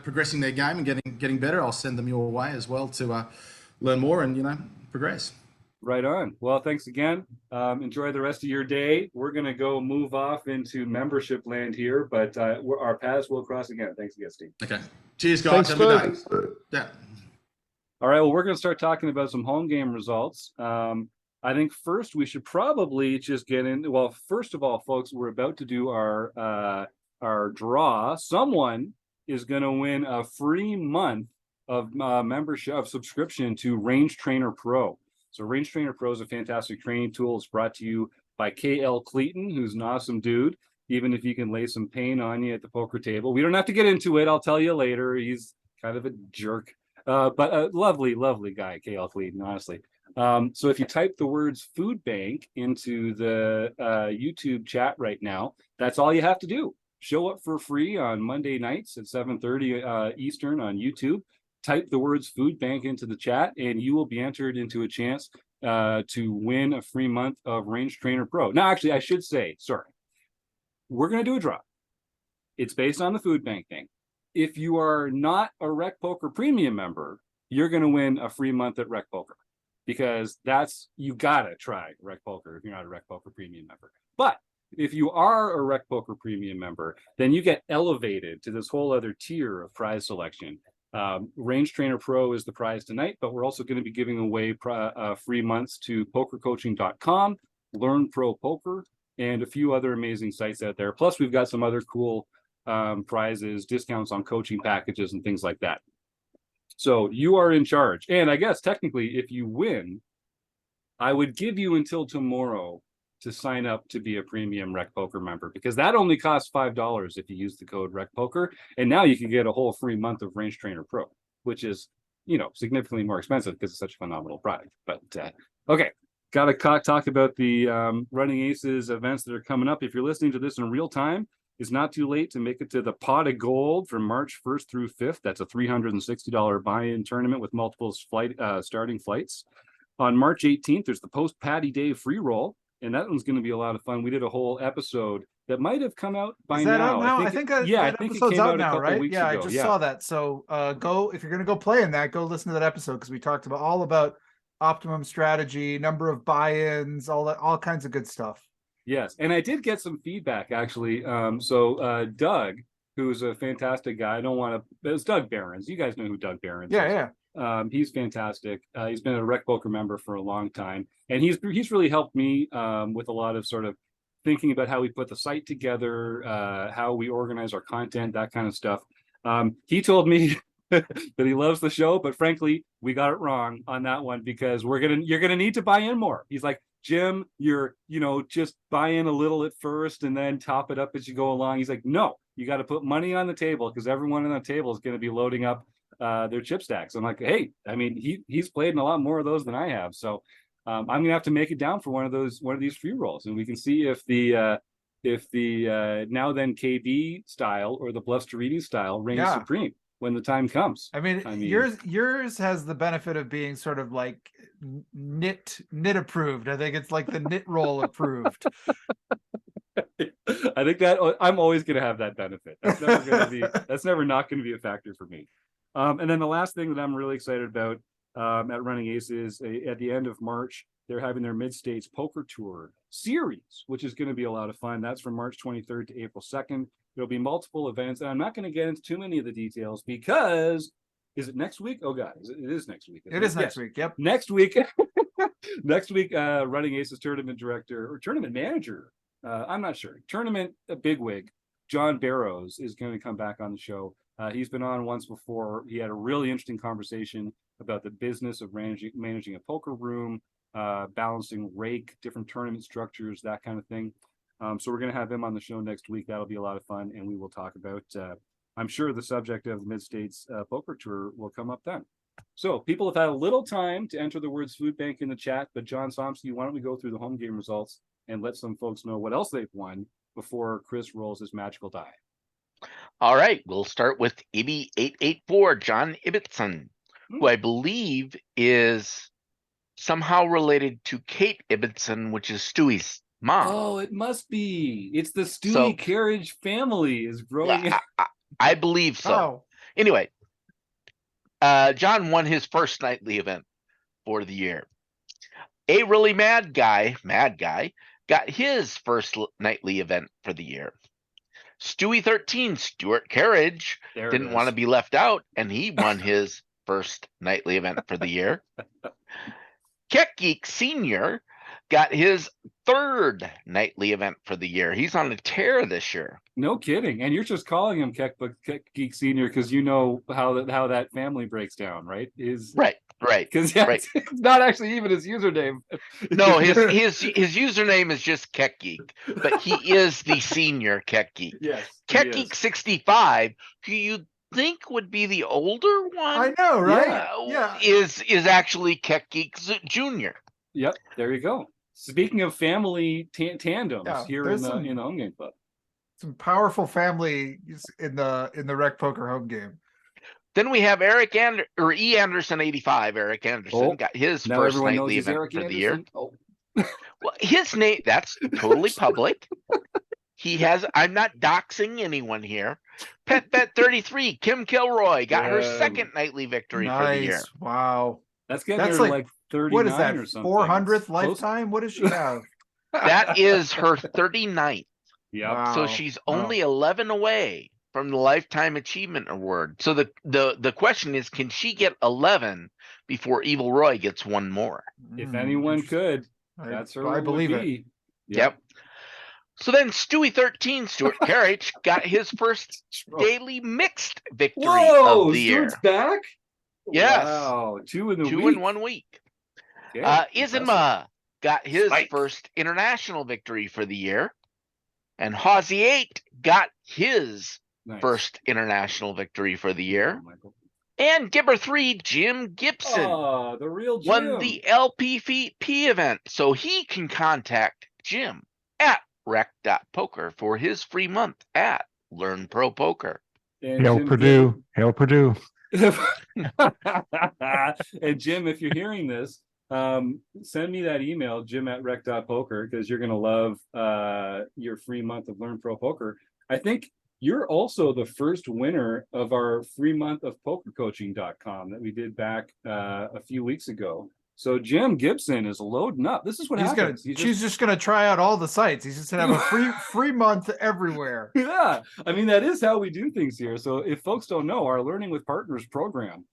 progressing their game and getting better. I'll send them your way as well to learn more and progress.
Right on. Well, thanks again. Enjoy the rest of your day. We're going to go move off into membership land here, but our paths will cross again. Thanks again, Steve.
Okay. Cheers, guys.
Thanks,
Have a good day. Yeah.
All right. Well, we're going to start talking about some home game results. I think first we should probably just get in. Well, first of all, folks, we're about to do our draw. Someone is going to win a free month of membership, of subscription to Range Trainer Pro. So Range Trainer Pro is a fantastic training tool. It's brought to you by KL Cleaton, who's an awesome dude. Even if you can lay some pain on you at the poker table. We don't have to get into it. I'll tell you later. He's kind of a jerk, but a lovely, lovely guy, KL Cleaton, honestly. So if you type the words food bank into the YouTube chat right now, that's all you have to do. Show up for free on Monday nights at 7:30 Eastern on YouTube. Type the words food bank into the chat and you will be entered into a chance to win a free month of Range Trainer Pro. Now, actually, I should say, sorry, we're going to do a draw. It's based on the food bank thing. If you are not a RecPoker Premium member, you're going to win a free month at RecPoker, because you got to try RecPoker if you're not a RecPoker Premium member. But if you are a RecPoker Premium member, then you get elevated to this whole other tier of prize selection. Range Trainer Pro is the prize tonight, but we're also going to be giving away free months to pokercoaching.com, Learn Pro Poker, and a few other amazing sites out there. Plus, we've got some other cool prizes, discounts on coaching packages and things like that. So you are in charge. And I guess technically, if you win, I would give you until tomorrow to sign up to be a premium RecPoker member, because that only costs $5 if you use the code RecPoker. And now you can get a whole free month of Range Trainer Pro, which is, significantly more expensive because it's such a phenomenal product. But okay, got to talk about the Running Aces events that are coming up. If you're listening to this in real time, it's not too late to make it to the Pot of Gold from March 1st through 5th. That's a $360 buy-in tournament with multiple starting flights. On March 18th, there's the post-Patty Day free roll, and that one's going to be a lot of fun. We did a whole episode that might have come out by now.
Out now? I think that episode's out now, right? Yeah, I just saw that. So if you're going to go play in that, go listen to that episode, because we talked all about optimum strategy, number of buy-ins, all kinds of good stuff.
Yes, and I did get some feedback, actually. So Doug, who's a fantastic guy, it's Doug Behrens. You guys know who Doug Behrens is.
Yeah.
He's fantastic. He's been a RecPoker member for a long time, and he's really helped me with a lot of sort of thinking about how we put the site together, how we organize our content, that kind of stuff. He told me that he loves the show, but frankly, we got it wrong on that one, because you're gonna need to buy in more. He's like, Jim, you're just buy in a little at first and then top it up as you go along. He's like, no, you got to put money on the table, because everyone on the table is going to be loading up their chip stacks. I'm like, hey, I mean, he's played in a lot more of those than I have, so I'm gonna have to make it down for one of these free rolls, and we can see if the now then KB style or the Blusterini style reigns supreme when the time comes.
I mean, yours has the benefit of being sort of like knit approved. I think it's like the knit roll approved.
I think that I'm always going to have that benefit. That's never not going to be a factor for me. And then the last thing that I'm really excited about at Running Aces, at the end of March, they're having their Mid-States Poker Tour series, which is going to be a lot of fun. That's from March 23rd to April 2nd. There'll be multiple events, and I'm not going to get into too many of the details, because is it next week? Oh God, it is next week.
It is next week. Yep.
Next week, Running Aces tournament director or tournament manager, I'm not sure, tournament bigwig, John Barrows, is going to come back on the show. He's been on once before. He had a really interesting conversation about the business of managing a poker room, balancing rake, different tournament structures, that kind of thing. So we're going to have him on the show next week. That'll be a lot of fun, and we will talk about, I'm sure the subject of the Mid-States Poker Tour will come up then. So people have had a little time to enter the words food bank in the chat, but John Somsky, why don't we go through the home game results and let some folks know what else they've won before Chris rolls his magical die.
All right, we'll start with Ibby884, John Ibbotson, who I believe is somehow related to Kate Ibbotson, which is Stewie's mom.
Oh, it must be. It's the Stewie Carriage family is growing.
Yeah, I believe so.
Oh.
Anyway, John won his first nightly event for the year. A really mad guy, got his first nightly event for the year. Stewie 13, Stuart Carriage, didn't want to be left out, and he won his first nightly event for the year. Keck Geek Senior got his third nightly event for the year. He's on a tear this year.
No kidding. And you're just calling him Keck Geek Senior because you know how that family breaks down, right?
Right.
Because it's not actually even his username.
No, his username is just Keck Geek, but he is the senior Keck Geek.
Yes.
Keck Geek 65, who you think would be the older one.
I know, right? Yeah.
Is actually Keck Geek Junior.
Yep. There you go. Speaking of family tandems here in the home game club.
Some powerful families in the RecPoker home game.
Then we have E. Anderson 85. Eric Anderson got his first nightly event for the year.
Oh.
Well, his name, that's totally public. I'm not doxing anyone here. Pet 33, Kim Kilroy, got her second nightly victory for the year.
Wow.
That's like 39
what is that,
or something.
400th lifetime? What does she have?
That is her 39th.
Yeah.
Wow.
So she's only 11 away from the Lifetime Achievement Award. So the question is, can she get 11 before Evil Roy gets one more?
If anyone could, that's her.
I believe it.
Yep. So then Stewie 13, Stuart Carriage, got his first daily mixed victory of the year.
Stuart's back?
Yes.
Wow. Two in
1 week.
Okay.
Izanma got his first international victory for the year. And Hawsey 8 got his first international victory for the year. And Gibber 3, Jim Gibson,
the real Jim,
won the LPP event. So he can contact Jim at rec.poker for his free month at Learn Pro Poker.
Hail Purdue. Hail Purdue.
And Jim, if you're hearing this, send me that email, jim@rec.poker, because you're going to love your free month of Learn Pro Poker. I think you're also the first winner of our free month of pokercoaching.com that we did back a few weeks ago. So Jim Gibson is loading up. This is what happens.
She's just going to try out all the sites. He's just going to have a free month everywhere.
Yeah. I mean, that is how we do things here. So if folks don't know, our Learning with Partners program,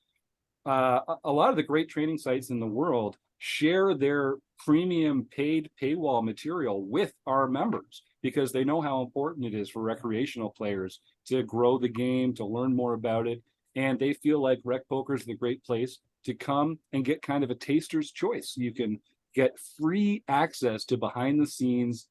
a lot of the great training sites in the world share their premium paid paywall material with our members because they know how important it is for recreational players to grow the game, to learn more about it. And they feel like Rec Poker is the great place to come and get kind of a taster's choice. You can get free access to behind the scenes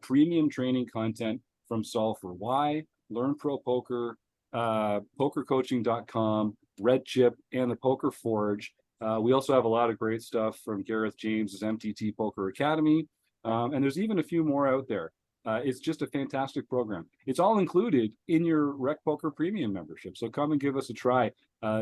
premium training content from Solve for Why, Learn Pro Poker, pokercoaching.com, Red Chip, and the Poker Forge. We also have a lot of great stuff from Gareth James's MTT Poker Academy. And there's even a few more out there. It's just a fantastic program. It's all included in your Rec Poker Premium membership. So come and give us a try.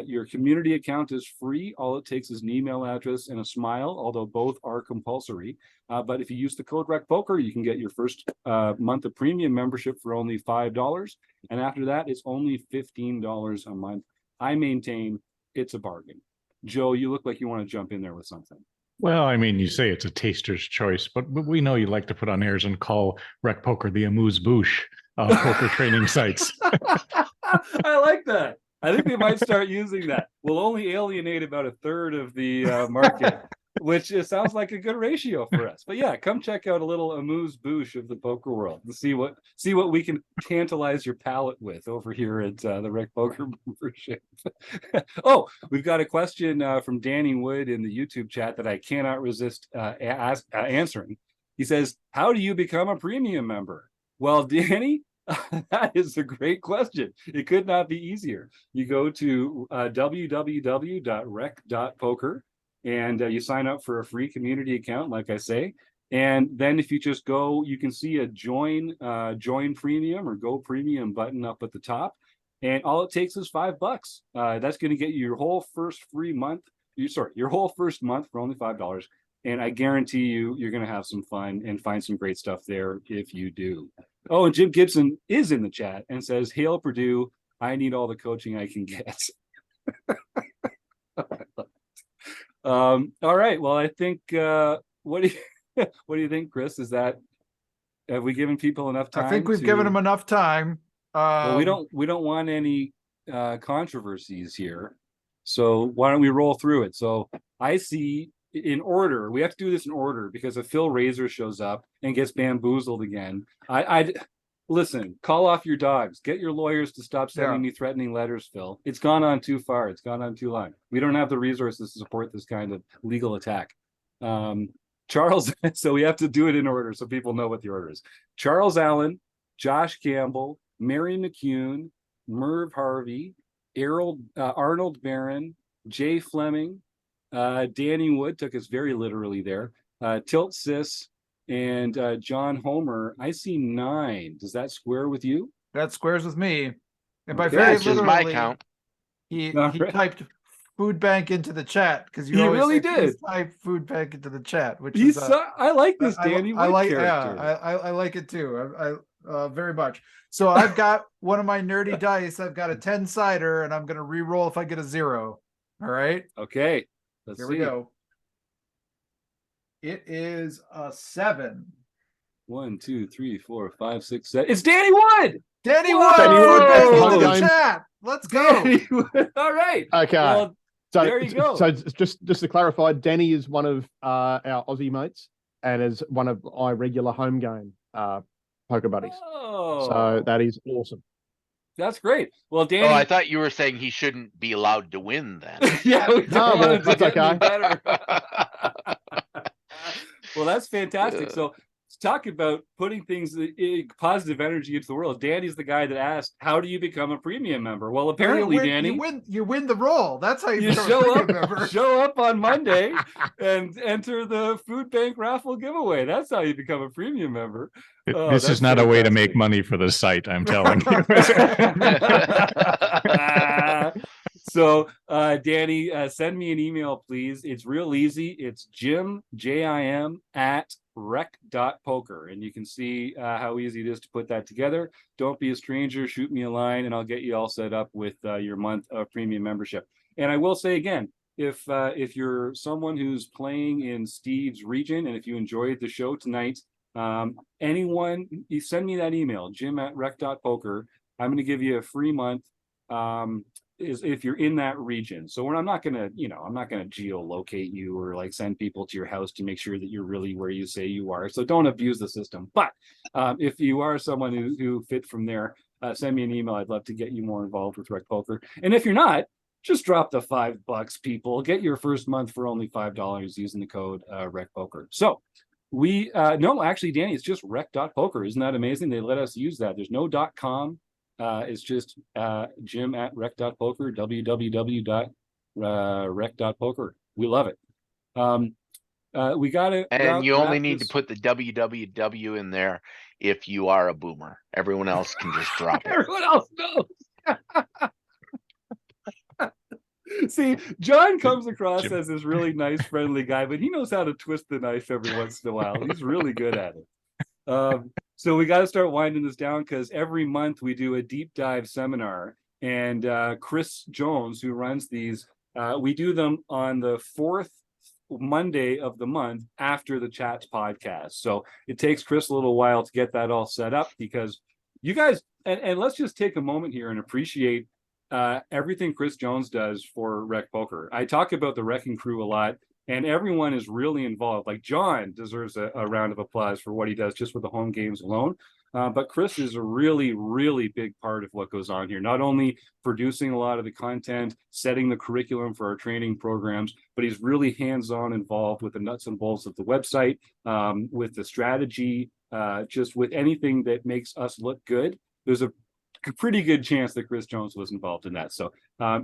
Your community account is free. All it takes is an email address and a smile, although both are compulsory. But if you use the code RecPoker, you can get your first month of premium membership for only $5. And after that, it's only $15 a month. I maintain it's a bargain. Joe, you look like you want to jump in there with something.
Well, I mean, you say it's a taster's choice, but we know you like to put on airs and call Rec Poker the amuse-bouche poker training sites.
I like that. I think we might start using that. We'll only alienate about a third of the market, which sounds like a good ratio for us. But yeah, come check out a little amuse-bouche of the poker world and see what we can tantalize your palate with over here at the Rec Poker membership. Oh, we've got a question from Danny Wood in the YouTube chat that I cannot resist answering. He says, "How do you become a premium member?" Well, Danny, that is a great question. It could not be easier. You go to www.rec.poker and you sign up for a free community account, like I say. And then if you just go, you can see a join premium or go premium button up at the top. And all it takes is $5. That's going to get you your whole first free month. Your whole first month for only $5. And I guarantee you're going to have some fun and find some great stuff there if you do. Oh, and Jim Gibson is in the chat and says, "Hail Purdue, I need all the coaching I can get." All right. Well, I think what do you think, Chris? Have we given people enough time?
I think we've given them enough time.
Well, we don't want any controversies here. So why don't we roll through it? So I see in order, we have to do this in order because if Phil Razor shows up and gets bamboozled again, I'd listen, call off your dogs, get your lawyers to stop sending me threatening letters, Phil. It's gone on too far. It's gone on too long. We don't have the resources to support this kind of legal attack. Charles, so we have to do it in order so people know what the order is. Charles Allen, Josh Campbell, Mary McCune, Merv Harvey, Arnold Barron, Jay Fleming, Danny Wood took us very literally there. Tilt Sis and John Homer. I see 9. Does that square with you?
That squares with me. And by
Okay.
very
That's just my
literally,
count.
he
right.
typed food bank into the chat because you
He
always
really
say,
did.
"Please type food bank into the chat," which
He's
is
I like this
I
Danny Wood
like
character.
I like it too. I very much. So I've got one of my nerdy dice. I've got a 10-sider, and I'm going to re-roll if I get a 0. All right.
Okay. Let's
Here
see.
we go. It is a 7.
1, 2, 3, 4, 5, 6, 7. It's Danny Wood.
Danny
Whoa!
Wood, food bank into
Home
the
game.
chat. Let's go.
Danny Wood. All right.
Okay.
Well,
So
there you go.
So just to clarify, Danny is one of our Aussie mates and is one of our regular home game poker buddies.
Oh,
So that is awesome.
that's great. Well, Danny.
Oh, I thought you were saying he shouldn't be allowed to win then.
Yeah, we don't want it to
that's
get any
okay.
better. Well, that's fantastic. So let's talk about putting things, positive energy into the world. Danny's the guy that asked, "How do you become a premium member?" Well, apparently, Danny,
you win the roll. That's how you become a
show
premium member.
up, show up on Monday and enter the food bank raffle giveaway. That's how you become a premium member. Oh,
This
that's
is not a way to
fantastic.
make money for the site, I'm telling you.
So, Danny, send me an email, please. It's real easy. It's Jim, Jim, at rec.poker. And you can see how easy it is to put that together. Don't be a stranger. Shoot me a line, and I'll get you all set up with your month of premium membership. And I will say again, if you're someone who's playing in Steve's region, and if you enjoyed the show tonight, anyone, you send me that email, jim@rec.poker. I'm going to give you a free month. Is if you're in that region. So I'm not gonna geolocate you or like send people to your house to make sure that you're really where you say you are. So don't abuse the system. But if you are someone who fit from there, send me an email. I'd love to get you more involved with Rec Poker. And if you're not, just drop the $5, people. Get your first month for only $5 using the code Rec Poker. So no, actually, Danny, it's just rec.poker. Isn't that amazing? They let us use that. There's no .com. It's just Jim@rec.poker, www.rec.poker. We love it. We got it.
And you only need to put the www in there if you are a boomer. Everyone else can just drop it.
Everyone else knows. See, John comes across as this really nice, friendly guy, but he knows how to twist the knife every once in a while. He's really good at it. So we got to start winding this down because every month we do a deep dive seminar, and Chris Jones, who runs these, we do them on the 4th Monday of the month after the Chats podcast. So it takes Chris a little while to get that all set up because you guys, and let's just take a moment here and appreciate everything Chris Jones does for Rec Poker. I talk about the RECing Crew a lot. And everyone is really involved. Like John deserves a round of applause for what he does just with the home games alone. But Chris is a really, really big part of what goes on here. Not only producing a lot of the content, setting the curriculum for our training programs, but he's really hands-on involved with the nuts and bolts of the website, with the strategy, just with anything that makes us look good. There's a pretty good chance that Chris Jones was involved in that. So I'm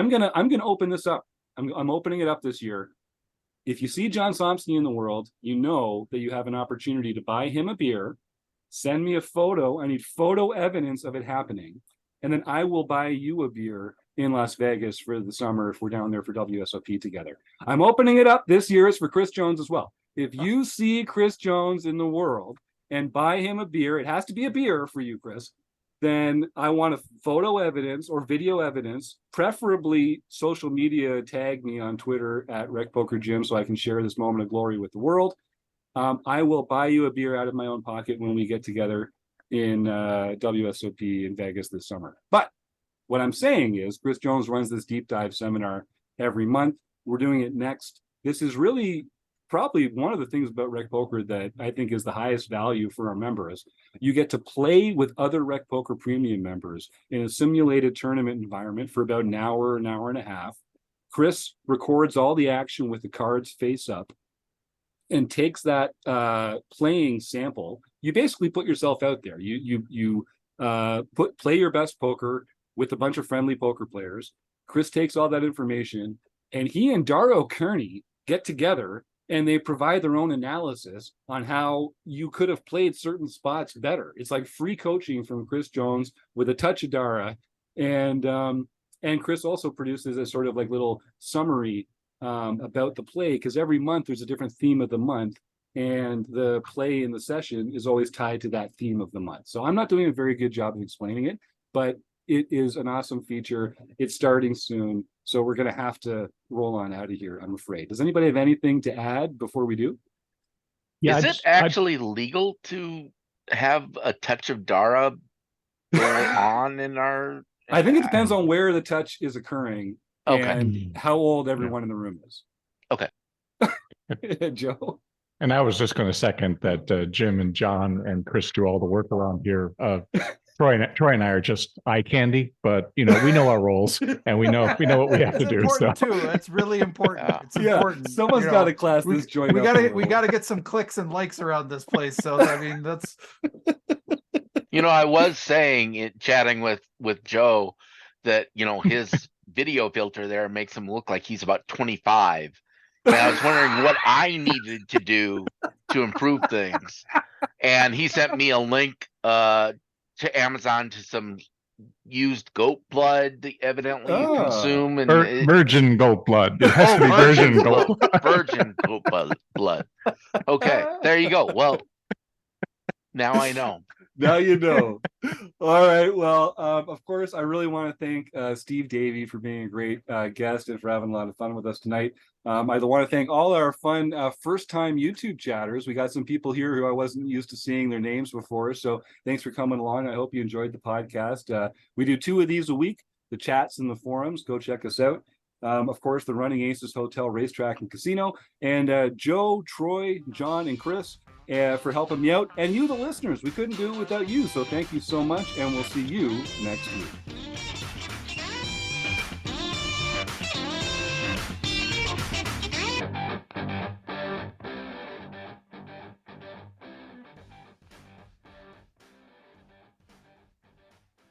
gonna open this up. I'm opening it up this year. If you see John Somsky in the world, you know that you have an opportunity to buy him a beer. Send me a photo. I need photo evidence of it happening. And then I will buy you a beer in Las Vegas for the summer if we're down there for WSOP together. I'm opening it up this year. It's for Chris Jones as well. If you see Chris Jones in the world and buy him a beer, it has to be a beer for you, Chris, then I want a photo evidence or video evidence, preferably social media. Tag me on Twitter at RecPokerJim so I can share this moment of glory with the world. I will buy you a beer out of my own pocket when we get together in WSOP in Vegas this summer. But what I'm saying is Chris Jones runs this deep dive seminar every month. We're doing it next. This is really probably one of the things about Rec Poker that I think is the highest value for our members. You get to play with other Rec Poker Premium members in a simulated tournament environment for about an hour and a half. Chris records all the action with the cards face up and takes that playing sample. You basically put yourself out there. You play your best poker with a bunch of friendly poker players. Chris takes all that information, and he and Daro Kearney get together and they provide their own analysis on how you could have played certain spots better. It's like free coaching from Chris Jones with a touch of Dara. And Chris also produces a sort of like little summary about the play, because every month there's a different theme of the month, and the play in the session is always tied to that theme of the month. So I'm not doing a very good job of explaining it, but it is an awesome feature. It's starting soon, so we're going to have to roll on out of here, I'm afraid. Does anybody have anything to add before we do?
Yeah,
Is it actually legal to have a touch of Dara going on in our?
I think it depends on where the touch is occurring and how old everyone in the room is.
Okay.
Joe?
And I was just going to second that Jim and John and Chris do all the work around here. Troy and I are just eye candy, but we know our roles and we know what we have to do.
Important too. That's really important. It's important.
Someone's got to class this joint.
We gotta get some clicks and likes around this place. So I mean, that's.
I was saying chatting with Joe that his video filter there makes him look like he's about 25. And I was wondering what I needed to do to improve things. And he sent me a link to Amazon to some used goat blood that evidently you consume. And
virgin goat blood. It has to be virgin goat.
Virgin goat blood. Okay, there you go. Well, now I know.
Now you know. All right. Well, of course, I really want to thank Steve Davy for being a great guest and for having a lot of fun with us tonight. I want to thank all our fun first-time YouTube chatters. We got some people here who I wasn't used to seeing their names before, so thanks for coming along. I hope you enjoyed the podcast. We do 2 of these a week, the chats and the forums. Go check us out. Of course, the Running Aces Hotel, Racetrack, and Casino. And Joe, Troy, John, and Chris for helping me out. And you, the listeners, we couldn't do it without you. So thank you so much, and we'll see you next week.